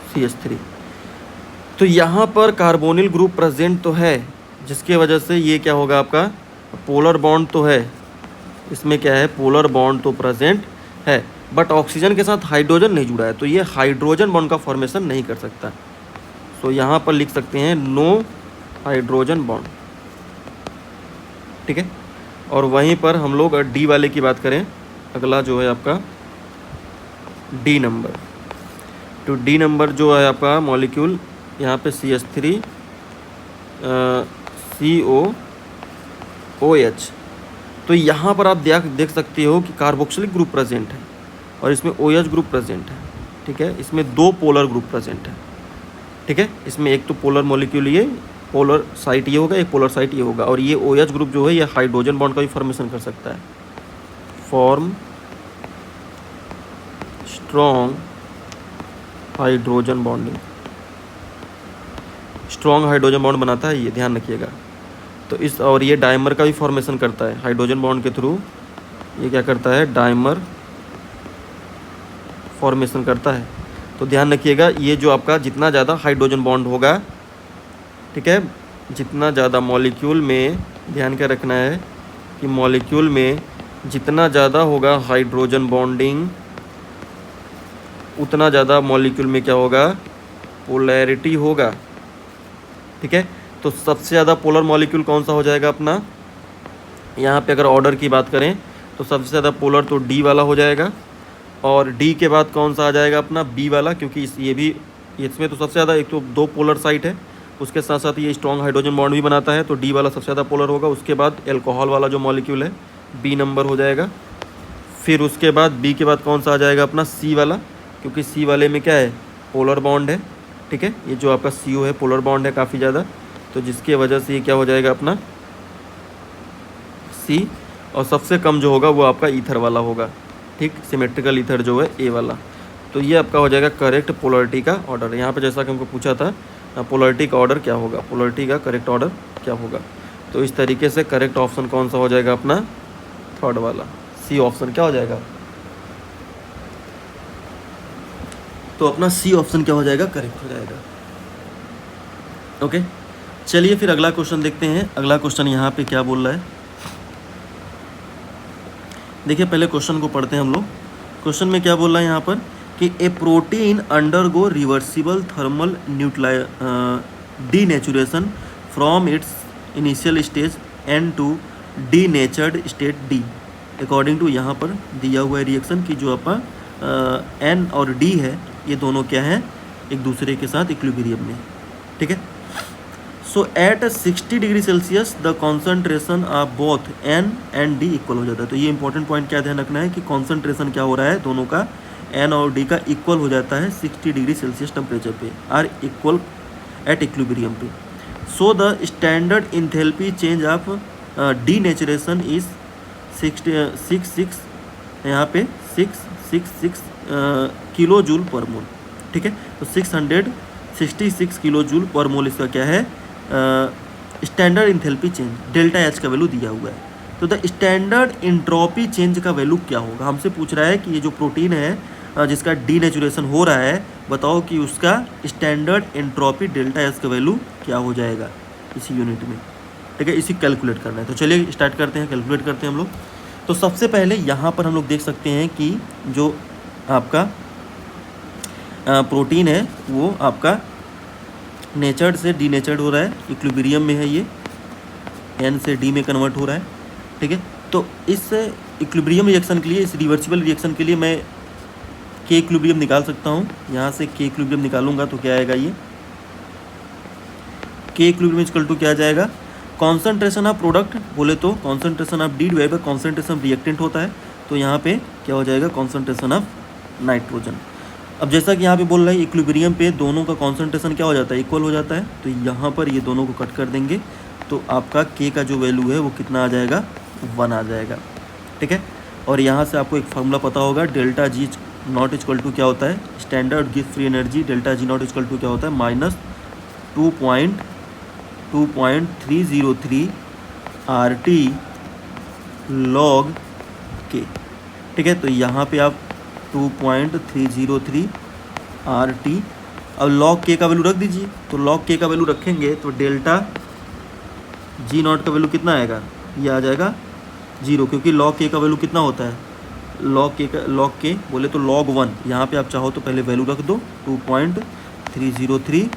CH3। तो यहाँ पर कार्बोनिल ग्रुप प्रेजेंट तो है, जिसके वजह से ये क्या होगा, आपका पोलर बॉन्ड तो है, इसमें क्या है, पोलर बॉन्ड तो प्रेजेंट है, बट ऑक्सीजन के साथ हाइड्रोजन नहीं जुड़ा है, तो ये हाइड्रोजन बॉन्ड का फॉर्मेशन नहीं कर सकता। सो यहाँ पर लिख सकते हैं नो हाइड्रोजन बॉन्ड, ठीक है। और वहीं पर हम लोग डी वाले की बात करें, अगला जो है आपका डी नंबर, तो डी नंबर जो है आपका मॉलिक्यूल यहाँ पे CH3 COOH, तो यहाँ पर आप देख सकते हो कि कार्बोक्सिलिक ग्रुप प्रेजेंट है और इसमें OH ग्रुप प्रेजेंट है, ठीक है। इसमें 2 पोलर ग्रुप प्रेजेंट है, ठीक है। इसमें एक तो पोलर मॉलिक्यूल ये, पोलर साइट ये होगा, एक पोलर साइट ये होगा, और ये OH ग्रुप जो है ये हाइड्रोजन बॉन्ड का भी फॉर्मेशन कर सकता है, form strong hydrogen bonding, strong hydrogen bond बनाता है ये, ध्यान रखिएगा। तो इस, और ये डायमर का भी फॉर्मेशन करता है हाइड्रोजन बॉन्ड के थ्रू, ये क्या करता है, डायमर फॉर्मेशन करता है। तो ध्यान रखिएगा, ये जो आपका जितना ज़्यादा हाइड्रोजन बॉन्ड होगा, ठीक है, जितना ज़्यादा मॉलिक्यूल में, ध्यान क्या रखना है कि मॉलिक्यूल में जितना ज़्यादा होगा हाइड्रोजन बॉन्डिंग, उतना ज़्यादा मॉलिक्यूल में क्या होगा, पोलैरिटी होगा, ठीक है। तो सबसे ज़्यादा पोलर मॉलिक्यूल कौन सा हो जाएगा अपना, यहाँ पे अगर ऑर्डर की बात करें तो सबसे ज़्यादा पोलर तो डी वाला हो जाएगा, और डी के बाद कौन सा आ जाएगा अपना, बी वाला, क्योंकि ये भी, इसमें तो सबसे ज़्यादा एक तो 2 पोलर साइट है, उसके साथ साथ ये स्ट्रॉन्ग हाइड्रोजन बॉन्ड भी बनाता है, तो डी वाला सबसे ज़्यादा पोलर होगा। उसके बाद एल्कोहल वाला जो मॉलिक्यूल है बी नंबर हो जाएगा। फिर उसके बाद बी के बाद कौन सा आ जाएगा अपना, सी वाला, क्योंकि सी वाले में क्या है, पोलर बॉन्ड है, ठीक है। ये जो आपका CO है पोलर बॉन्ड है काफ़ी ज़्यादा, तो जिसकी वजह से ये क्या हो जाएगा अपना सी, और सबसे कम जो होगा वो आपका ईथर वाला होगा, ठीक, सिमेट्रिकल ईथर जो है ए वाला। तो ये आपका हो जाएगा करेक्ट पोलरिटी का ऑर्डर। यहाँ पे जैसा कि हमको पूछा था पोलरिटी का ऑर्डर क्या होगा, पोलरिटी का करेक्ट ऑर्डर क्या होगा, तो इस तरीके से करेक्ट ऑप्शन कौन सा हो जाएगा अपना, 3rd वाला, सी ऑप्शन क्या हो जाएगा, तो अपना सी ऑप्शन क्या हो जाएगा, करेक्ट हो जाएगा। ओके, चलिए फिर अगला क्वेश्चन देखते हैं। अगला क्वेश्चन यहाँ पे क्या बोल रहा है, देखिए पहले क्वेश्चन को पढ़ते हैं हम लोग। क्वेश्चन में क्या बोल रहा है यहाँ पर कि a protein undergo reversible thermal denaturation from its initial stage N to denatured state D according to यहाँ पर दिया हुआ है रिएक्शन की जो आपका N और D है, ये दोनों क्या है, एक दूसरे के साथ इक्विलिब्रियम में, ठीक है। So at 60 degree Celsius the concentration of both N and D equal हो जाता है। तो ये इंपॉर्टेंट पॉइंट क्या ध्यान रखना है कि कॉन्सेंट्रेशन क्या हो रहा है, दोनों का N और D का इक्वल हो जाता है 60 डिग्री सेल्सियस टेम्परेचर पे, आर इक्वल एट इक्विलिब्रियम पे। So the standard enthalpy change of denaturation is 66 यहाँ पे 666 किलो जूल पर मोल, ठीक है। तो 666 किलो जूल पर मोल इसका क्या है, standard enthalpy change, delta H का वैल्यू दिया हुआ है। तो द स्टैंडर्ड इंट्रोपी चेंज का वैल्यू क्या होगा, हमसे पूछ रहा है कि ये जो प्रोटीन है जिसका डीनेचुरेशन हो रहा है, बताओ कि उसका स्टैंडर्ड इंट्रोपी डेल्टा H का वैल्यू क्या हो जाएगा इसी यूनिट में, ठीक है। इसी कैलकुलेट करना है। तो चलिए स्टार्ट करते हैं, कैलकुलेट करते हैं हम लोग। तो सबसे पहले यहाँ पर हम लोग देख सकते हैं कि जो आपका प्रोटीन है वो आपका नेचर्ड से डीनेचर्ड हो रहा है, इक्विलिब्रियम में है, ये N से D में कन्वर्ट हो रहा है, ठीक है। तो इस इक्विलिब्रियम रिएक्शन के लिए, इस रिवर्सिबल रिएक्शन के लिए मैं K इक्विलिब्रियम निकाल सकता हूँ। यहाँ से K इक्विलिब्रियम निकालूंगा तो क्या आएगा, ये K इक्विलिब्रियम इक्वल टू क्या आ जाएगा, कॉन्सेंट्रेशन ऑफ प्रोडक्ट बोले तो concentration of D divide by concentration reactant होता है, तो यहाँ पे क्या हो जाएगा, कॉन्सेंट्रेशन ऑफ नाइट्रोजन। अब जैसा कि यहाँ पे बोल रहा है इक्विलिब्रियम पे दोनों का कॉन्सेंट्रेशन क्या हो जाता है, इक्वल हो जाता है, तो यहाँ पर ये दोनों को कट कर देंगे तो आपका K का जो वैल्यू है वो कितना आ जाएगा, 1 आ जाएगा, ठीक है। और यहाँ से आपको एक फार्मूला पता होगा, delta G naught equal to क्या होता है, standard give free energy, delta G naught equal to क्या होता है, -2.303 RT log K, ठीक है। तो यहाँ पे आप 2.303 RT, अब log K का वैल्यू रख दीजिए। तो log K का वैल्यू रखेंगे तो डेल्टा G नॉट का वैल्यू कितना आएगा, ये आ जाएगा 0, क्योंकि log K का वैल्यू कितना होता है, लॉग के बोले तो log 1, यहाँ पे आप चाहो तो पहले वैल्यू रख दो 2.303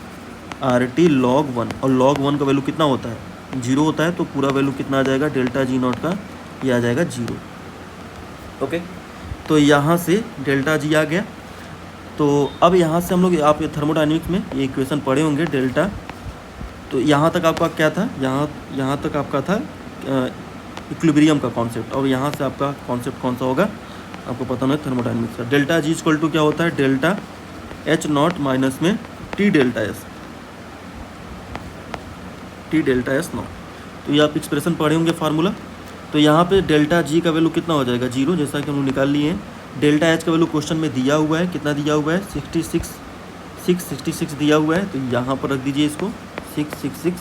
RT log 1, और log 1 का वैल्यू कितना होता है, 0 होता है, तो पूरा वैल्यू कितना आ जाएगा डेल्टा जी नॉट का, ये आ जाएगा 0। ओके, तो यहाँ से डेल्टा जी आ गया। तो अब यहाँ से हम लोग, आप थर्मोडायनेमिक्स में ये इक्वेशन पढ़े होंगे डेल्टा, तो यहाँ तक आपका क्या था, यहाँ तक आपका था इक्विलिब्रियम का कॉन्सेप्ट, और यहाँ से आपका कॉन्सेप्ट कौन सा होगा आपको पता नहीं, थर्मोडायनेमिक्स का। डेल्टा जी इक्वल टू क्या होता है, डेल्टा एच नॉट माइनस में टी डेल्टा एस नॉट। तो ये आप एक्सप्रेशन पढ़े होंगे फार्मूला। तो यहाँ पे डेल्टा जी का वैल्यू कितना हो जाएगा 0, जैसा कि हम लोग निकाल लिए हैं। डेल्टा एच का वैल्यू क्वेश्चन में दिया हुआ है, कितना दिया हुआ है 666 दिया हुआ है, तो यहाँ पर रख दीजिए इसको 666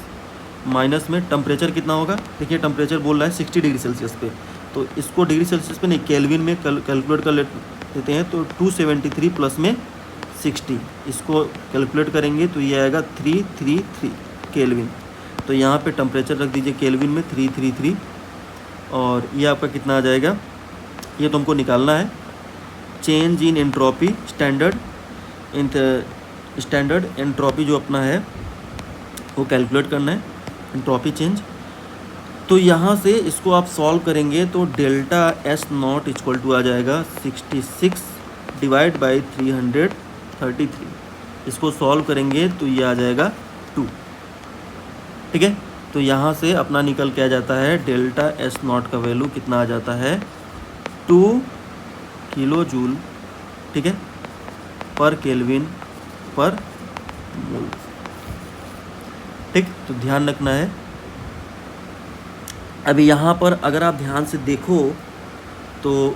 माइनस में टेम्परेचर कितना होगा, देखिए टेम्परेचर बोल रहा है 60 डिग्री सेल्सियस पे, तो इसको डिग्री सेल्सियस पे नहीं केल्विन में कैलकुलेट कर लेते हैं। तो 273 प्लस में 60, इसको कैलकुलेट करेंगे तो ये आएगा 333 केल्विन। तो यहाँ पे टेम्परेचर रख दीजिए केल्विन में 333, और ये आपका कितना आ जाएगा, ये तो हमको निकालना है change in entropy, standard entropy जो अपना है वो कैलकुलेट करना है, एंट्रोपी चेंज। तो यहाँ से इसको आप सॉल्व करेंगे तो delta S naught equal to आ जाएगा 66 डिवाइड बाई 333, इसको सॉल्व करेंगे तो ये आ जाएगा 2। ठीक है, तो यहाँ से अपना निकल के आ जाता है डेल्टा एस नॉट का वैल्यू कितना आ जाता है 2 किलो जूल, ठीक है, पर केल्विन पर मोल। ठीक, तो ध्यान रखना है। अभी यहाँ पर अगर आप ध्यान से देखो तो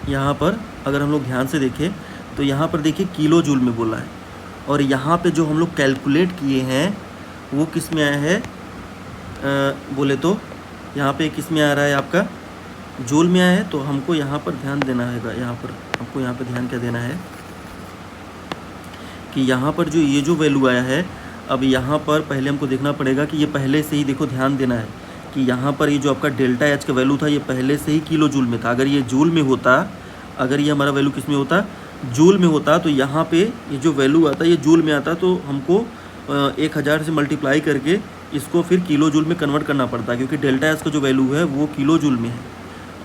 यहाँ पर अगर हम लोग ध्यान से देखें तो यहाँ पर देखिए किलो जूल में बोला है, और यहाँ पे जो हम लोग कैलकुलेट किए हैं वो किस में आया है, बोले तो यहाँ पे किस में आ रहा है आपका जूल में आया है। तो हमको यहाँ पर ध्यान देना है, यहाँ पर हमको यहाँ पर ध्यान क्या देना है कि यहाँ पर जो ये जो वैल्यू आया है, अब यहाँ पर पहले हमको देखना पड़ेगा कि ये पहले से ही देखो ध्यान देना है कि यहाँ पर ये जो आपका डेल्टा एच का वैल्यू था ये पहले से ही किलो जूल में था। अगर ये जूल में होता, अगर ये हमारा वैल्यू किस में होता, जूल में होता, तो यहाँ पे ये जो वैल्यू आता ये जूल में आता, तो हमको 1000 से मल्टीप्लाई करके इसको फिर किलो जूल में कन्वर्ट करना पड़ता, क्योंकि डेल्टा एच का जो वैल्यू है वो किलो जूल में है।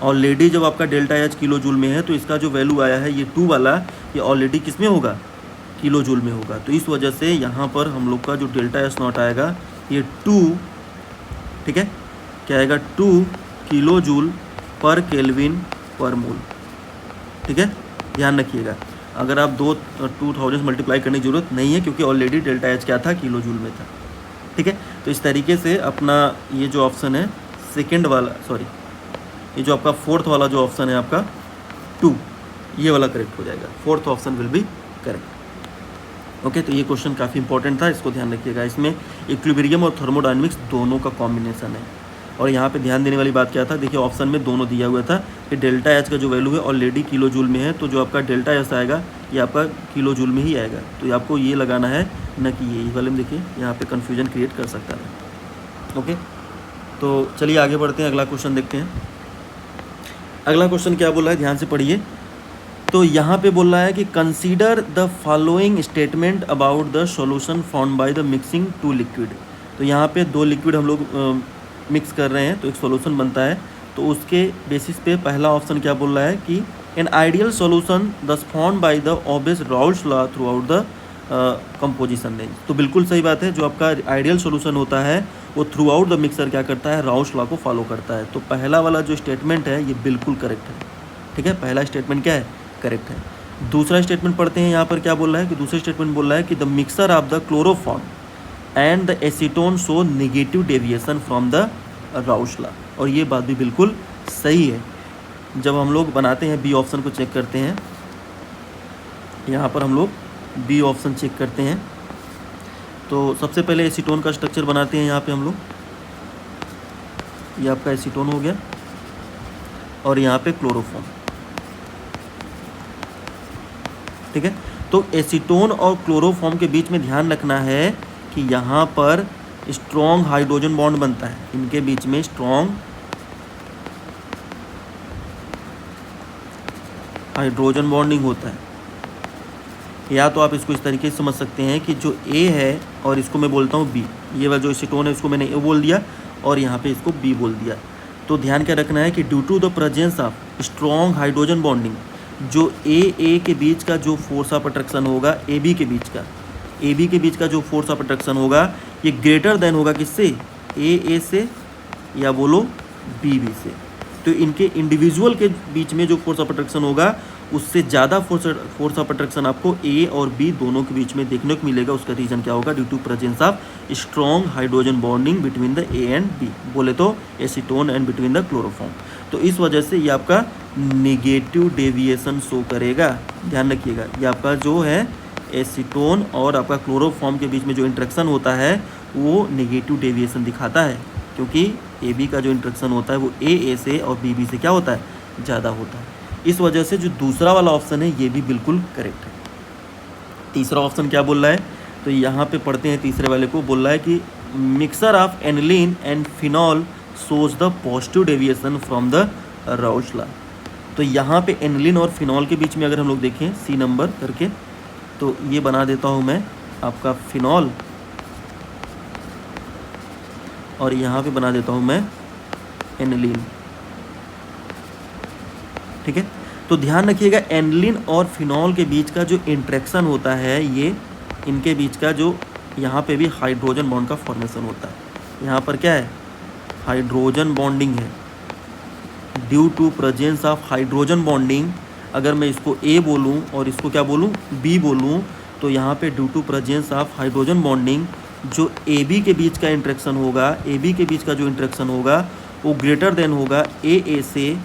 ऑलरेडी जब आपका डेल्टा एच किलो जूल में है तो इसका जो वैल्यू आया है ये 2 वाला, ये ऑलरेडी किस में होगा, किलो जूल में होगा। तो इस वजह से यहाँ पर हम लोग का जो डेल्टा एस नॉट आएगा ये 2, ठीक है, क्या आएगा 2 किलो जूल पर केल्विन पर मोल। ठीक है, ध्यान रखिएगा, अगर आप 2000 मल्टीप्लाई करने की ज़रूरत नहीं है, क्योंकि ऑलरेडी डेल्टा एच क्या था, किलो जूल में था। ठीक है, तो इस तरीके से अपना ये जो ऑप्शन है सेकेंड वाला, सॉरी ये जो आपका फोर्थ वाला जो ऑप्शन है आपका 2, ये वाला करेक्ट हो जाएगा, fourth option will be correct. Okay, तो ये क्वेश्चन काफ़ी इंपॉर्टेंट था, इसको ध्यान रखिएगा। इसमें इक्विलिब्रियम और थर्मोडायनेमिक्स दोनों का कॉम्बिनेशन है। और यहाँ पे ध्यान देने वाली बात क्या था, देखिए ऑप्शन में दोनों दिया हुआ था कि डेल्टा एच का जो वैल्यू है ऑलरेडी किलो जूल में है, तो जो आपका डेल्टा एच आएगा ये आपका किलो जूल में ही आएगा। तो आपको ये लगाना है, न कि ये वाले में देखिए यहाँ पे कन्फ्यूजन क्रिएट कर सकता है। ओके, तो चलिए आगे बढ़ते हैं, अगला क्वेश्चन देखते हैं। अगला क्वेश्चन क्या बोल रहा है, ध्यान से पढ़िए। तो यहाँ पे बोल रहा है कि consider the following statement about the solution form by the mixing 2 liquid. तो यहाँ पे 2 लिक्विड हम लोग मिक्स कर रहे हैं तो एक सॉल्यूशन बनता है। तो उसके बेसिस पे पहला ऑप्शन क्या बोल रहा है कि एन आइडियल सॉल्यूशन दस form by the obvious Raoult's law through out the composition range. तो बिल्कुल सही बात है, जो आपका आइडियल सॉल्यूशन होता है वो थ्रू आउट द मिक्सर क्या करता है, राउल्स लॉ को फॉलो करता है। तो पहला वाला जो स्टेटमेंट है ये बिल्कुल करेक्ट है। ठीक है, पहला स्टेटमेंट क्या है, करेक्ट है। दूसरा स्टेटमेंट पढ़ते हैं, यहाँ पर क्या बोल रहा है कि दूसरा स्टेटमेंट बोल रहा है कि the mixer of the chloroform and the acetone show negative deviation from the Raoult's law. और ये बात भी बिल्कुल सही है। जब हम लोग बनाते हैं, बी ऑप्शन को चेक करते हैं, यहाँ पर हम लोग बी ऑप्शन चेक करते हैं। तो सबसे पहले एसीटोन का स्ट्रक्चर बनाते हैं यहाँ पे हम लोग, ये आपका एसीटोन हो गया और यहाँ पे क्लोरोफॉर्म। ठीक है, तो एसीटोन और क्लोरोफॉर्म के बीच में ध्यान रखना है कि यहाँ पर स्ट्रॉन्ग हाइड्रोजन बॉन्ड बनता है, इनके बीच में स्ट्रॉन्ग हाइड्रोजन बॉन्डिंग होता है। या तो आप इसको इस तरीके से समझ सकते हैं कि जो ए है और इसको मैं बोलता हूँ बी, ये वाला जो एसीटोन है इसको मैंने ए बोल दिया और यहाँ पे इसको बी बोल दिया। तो ध्यान क्या रखना है कि due to the presence of strong hydrogen bonding, जो ए के बीच का जो फोर्स ऑफ अट्रैक्शन होगा, ए बी के बीच का जो फोर्स ऑफ अट्रैक्शन होगा ये ग्रेटर देन होगा किससे, ए से या बोलो बी से। तो इनके इंडिविजुअल के बीच में जो फोर्स ऑफ अट्रैक्शन होगा उससे ज़्यादा फोर्स ऑफ अट्रैक्शन आपको ए और बी दोनों के बीच में देखने को मिलेगा। उसका रीज़न क्या होगा, due to presence of strong hydrogen bonding between the A and B, बोले तो acetone and between the chloroform. तो इस वजह से ये आपका नेगेटिव डेविएशन शो करेगा। ध्यान रखिएगा, ये आपका जो है एसीटोन और आपका क्लोरोफॉर्म के बीच में जो इंट्रैक्शन होता है वो नेगेटिव डेविएशन दिखाता है, क्योंकि ए बी का जो इंट्रैक्शन होता है वो ए से और बी से क्या होता है, ज़्यादा होता है। इस वजह से जो दूसरा वाला ऑप्शन है ये भी बिल्कुल करेक्ट है। तीसरा ऑप्शन क्या बोल रहा है, तो यहाँ पे पढ़ते हैं तीसरे वाले को। बोल रहा है कि mixture of aniline and phenol shows the positive deviation from the Raoult law. तो यहाँ पे एनिलीन और फिनॉल के बीच में अगर हम लोग देखें सी नंबर करके, तो ये बना देता हूँ मैं आपका फिनॉल और यहाँ पे बना देता हूँ मैं एनिलीन। ठीक है, तो ध्यान रखिएगा एनिलीन और फिनॉल के बीच का जो इंट्रैक्शन होता है, ये इनके बीच का जो यहाँ पे भी हाइड्रोजन बॉन्ड का फॉर्मेशन होता है। यहाँ पर क्या है, हाइड्रोजन बॉन्डिंग है। Due to presence of hydrogen bonding, अगर मैं इसको ए बोलूँ और इसको क्या बोलूँ, बी बोलूँ, तो यहाँ पे due to presence of hydrogen bonding जो ए बी के बीच का इंट्रैक्शन होगा, ए बी के बीच का जो इंट्रैक्शन होगा वो ग्रेटर देन होगा ए से,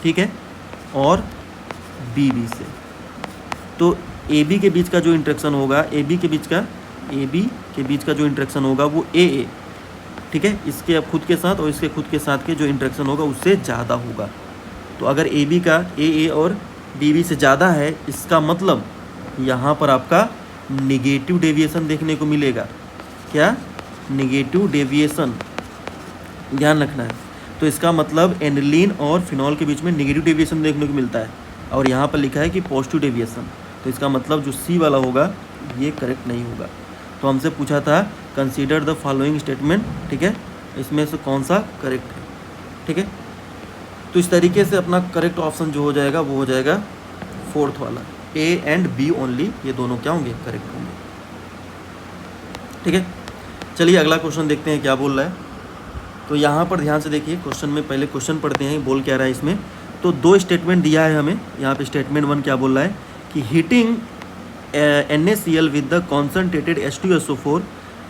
ठीक है, और बी से। तो ए बी के बीच का जो इंट्रैक्शन होगा, ए बी के बीच का जो इंट्रैक्शन होगा वो ए, ठीक है, इसके खुद के साथ और इसके खुद के साथ के जो इंट्रैक्शन होगा उससे ज़्यादा होगा। तो अगर ए बी का ए और बी से ज़्यादा है, इसका मतलब यहाँ पर आपका नेगेटिव डेविएशन देखने को मिलेगा। क्या, नेगेटिव डेविएशन, ध्यान रखना है। तो इसका मतलब एनिलीन और फिनॉल के बीच में नेगेटिव डेविएशन देखने को मिलता है और यहाँ पर लिखा है कि पॉजिटिव डेविएशन। तो इसका मतलब जो सी वाला होगा ये करेक्ट नहीं होगा। तो हमसे पूछा था कंसीडर द फॉलोइंग स्टेटमेंट, ठीक है, इसमें से कौन सा करेक्ट है। ठीक है, तो इस तरीके से अपना करेक्ट ऑप्शन जो हो जाएगा वो हो जाएगा फोर्थ वाला, ए एंड बी ओनली, ये दोनों क्या होंगे, करेक्ट होंगे। ठीक है, चलिए अगला क्वेश्चन देखते हैं क्या बोल रहा है। तो यहाँ पर ध्यान से देखिए, क्वेश्चन में पहले क्वेश्चन पढ़ते हैं बोल क्या रहा है इसमें। तो दो स्टेटमेंट दिया है हमें। यहाँ पे स्टेटमेंट 1 क्या बोल रहा है कि heating NaCl with the concentrated H2SO4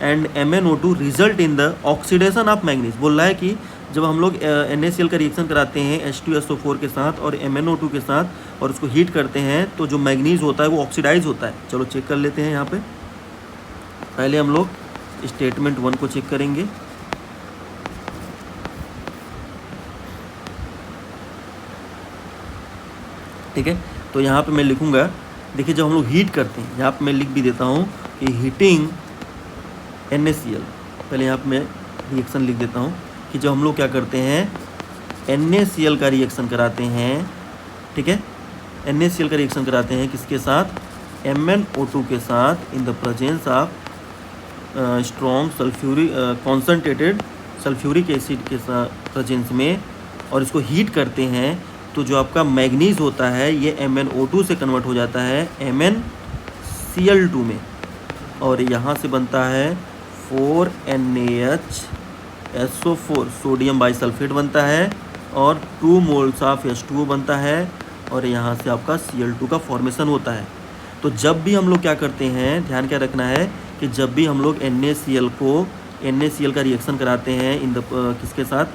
and MnO2 result in the oxidation of manganese. बोल रहा है कि जब हम लोग NaCl का रिएक्शन कराते हैं H2SO4 के साथ और MnO2 के साथ और उसको हीट करते हैं तो जो मैंगनीज होता है वो ऑक्सीडाइज होता है। चलो चेक कर लेते हैं। यहाँ पे पहले हम लोग स्टेटमेंट 1 को चेक करेंगे। ठीक है, तो यहाँ पे मैं लिखूँगा, देखिए जब हम लोग हीट करते हैं, यहाँ पे मैं लिख भी देता हूँ कि हीटिंग NaCl, पहले यहाँ पे मैं रिएक्शन लिख देता हूँ कि जब हम लोग क्या करते हैं NaCl का रिएक्शन कराते हैं, ठीक है, NaCl का रिएक्शन कराते हैं किसके साथ, MnO2 के साथ इन the presence of strong sulphuric concentrated sulphuric acid के साथ प्रेजेंस में, और इसको हीट करते हैं तो जो आपका मैग्नीज होता है ये MnO2 से कन्वर्ट हो जाता है MnCl2 में, और यहाँ से बनता है 4NaHSO4 सोडियम बाइसल्फेट बनता है और 2 मोल्स ऑफ H2O बनता है, और यहाँ से आपका Cl2 का फॉर्मेशन होता है। तो जब भी हम लोग क्या करते हैं, ध्यान क्या रखना है कि जब भी हम लोग NaCl का रिएक्शन कराते हैं इन द किसके साथ,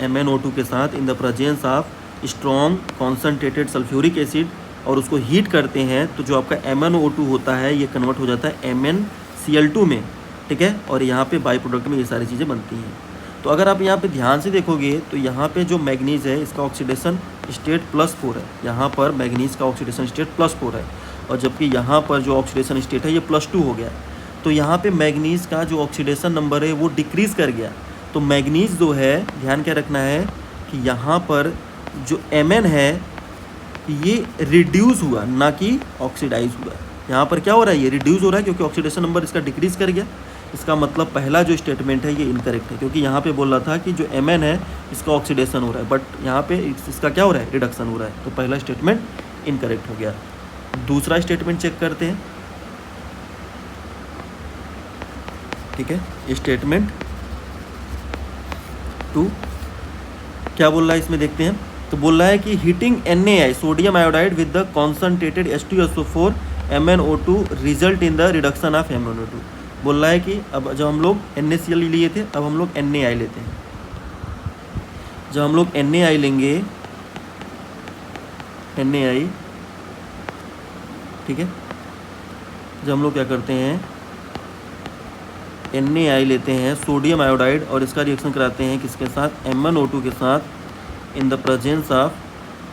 MnO2 के साथ इन the presence of strong concentrated sulphuric acid, और उसको हीट करते हैं तो जो आपका MnO2 होता है ये कन्वर्ट हो जाता है MnCl2 में। ठीक है, और यहाँ पे बाई प्रोडक्ट में ये सारी चीज़ें बनती हैं। तो अगर आप यहाँ पे ध्यान से देखोगे तो यहाँ पे जो मैग्नीज है इसका ऑक्सीडेशन स्टेट +4 है, यहाँ पर मैग्नीज का ऑक्सीडेशन स्टेट +4 है, और जबकि यहाँ पर जो ऑक्सीडेशन स्टेट है ये +2 हो गया। तो यहाँ पे मैग्नीज का जो ऑक्सीडेशन नंबर है वो डिक्रीज़ कर गया। तो मैग्नीज जो है, ध्यान क्या रखना है कि यहाँ पर जो Mn है ये रिड्यूस हुआ, ना कि ऑक्सीडाइज हुआ। यहाँ पर क्या हो रहा है, ये रिड्यूस हो रहा है क्योंकि ऑक्सीडेशन नंबर इसका डिक्रीज कर गया। इसका मतलब पहला जो स्टेटमेंट है ये इनकरेक्ट है, क्योंकि यहाँ पे बोल रहा था कि जो Mn है इसका ऑक्सीडेशन हो रहा है, बट यहाँ पे इसका क्या हो रहा है, रिडक्शन हो रहा है। तो पहला स्टेटमेंट इनकरेक्ट हो गया। दूसरा स्टेटमेंट चेक करते हैं, ठीक है। स्टेटमेंट 2 क्या बोल रहा है इसमें देखते हैं। तो बोल रहा है कि heating NaI sodium iodide with the concentrated H2SO4 MnO2 result in the reduction of MnO2। बोल रहा है कि अब जब हम लोग NaCl लिए थे, अब हम लोग NaI लेते हैं। जब हम लोग NaI लेंगे, NaI, ठीक है, जब हम लोग क्या करते हैं, NaI लेते हैं सोडियम आयोडाइड और इसका रिएक्शन कराते हैं किसके साथ, MnO2 के साथ, इन the presence of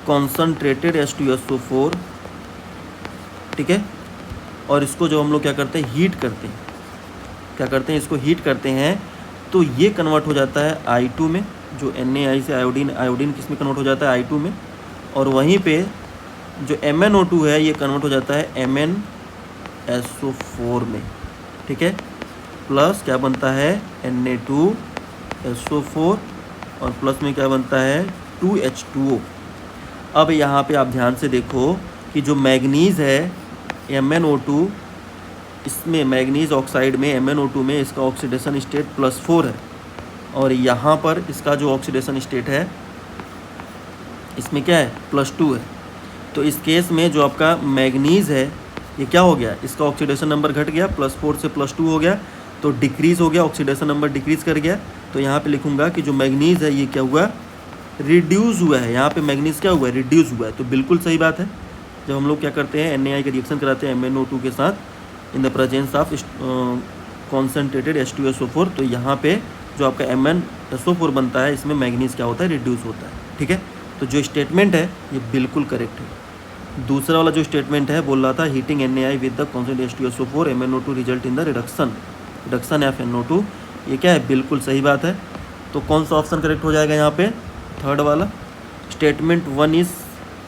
concentrated H2SO4, ठीक है। और इसको जो हम लोग क्या करते हैं, हीट करते हैं, क्या करते हैं, इसको हीट करते हैं, तो ये कन्वर्ट हो जाता है I2 में। जो NaI से आयोडीन किस में कन्वर्ट हो जाता है, I2 में। और वहीं पे जो MnO2 है ये कन्वर्ट हो जाता है MnSO4 में, ठीक है। प्लस क्या बनता है, Na2SO4 और प्लस में क्या बनता है, 2H2O। अब यहाँ पे आप ध्यान से देखो कि जो मैग्नीज़ है MnO2, इसमें मैग्नीज ऑक्साइड में MnO2 में इसका ऑक्सीडेशन स्टेट +4 है, और यहाँ पर इसका जो ऑक्सीडेशन स्टेट है इसमें क्या है, +2 है। तो इस केस में जो आपका मैग्नीज़ है ये क्या हो गया, इसका ऑक्सीडेशन नंबर घट गया, +4 से +2 हो गया, तो डिक्रीज़ हो गया, ऑक्सीडेशन नंबर डिक्रीज़ कर गया। तो यहाँ पे लिखूँगा कि जो मैग्नीज़ है ये क्या हुआ, रिड्यूस हुआ है। यहाँ पे मैग्नीज़ क्या हुआ है, रिड्यूस हुआ है। तो बिल्कुल सही बात है। जब हम लोग क्या करते हैं, NaI का रिएक्शन कराते हैं MnO2 के साथ इन the presence of concentrated H2SO4, तो यहाँ पे जो आपका MnSO4 बनता है इसमें मैग्नीज़ क्या होता है, रिड्यूस होता है, ठीक है। तो जो स्टेटमेंट है ये बिल्कुल करेक्ट है। दूसरा वाला जो स्टेटमेंट है बोल रहा था heating NaI with the concentrated H2SO4 MnO2 result in the reduction of NO2, ये क्या है, बिल्कुल सही बात है। तो कौन सा ऑप्शन करेक्ट हो जाएगा यहाँ पे, थर्ड वाला। स्टेटमेंट 1 इज़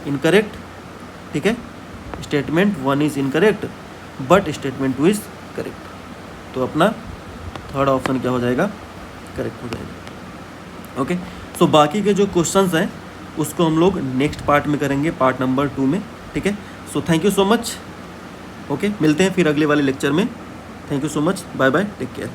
इनकरेक्ट, ठीक है। Statement 1 is incorrect but statement 2 is correct. तो अपना थर्ड ऑप्शन क्या हो जाएगा, करेक्ट हो जाएगा। ओके, सो बाकी के जो क्वेश्चंस हैं उसको हम लोग नेक्स्ट पार्ट में करेंगे, पार्ट नंबर 2 में, ठीक है। So thank you so much. Okay, मिलते हैं फिर अगले वाले लेक्चर में। Thank you so much, bye bye, take care.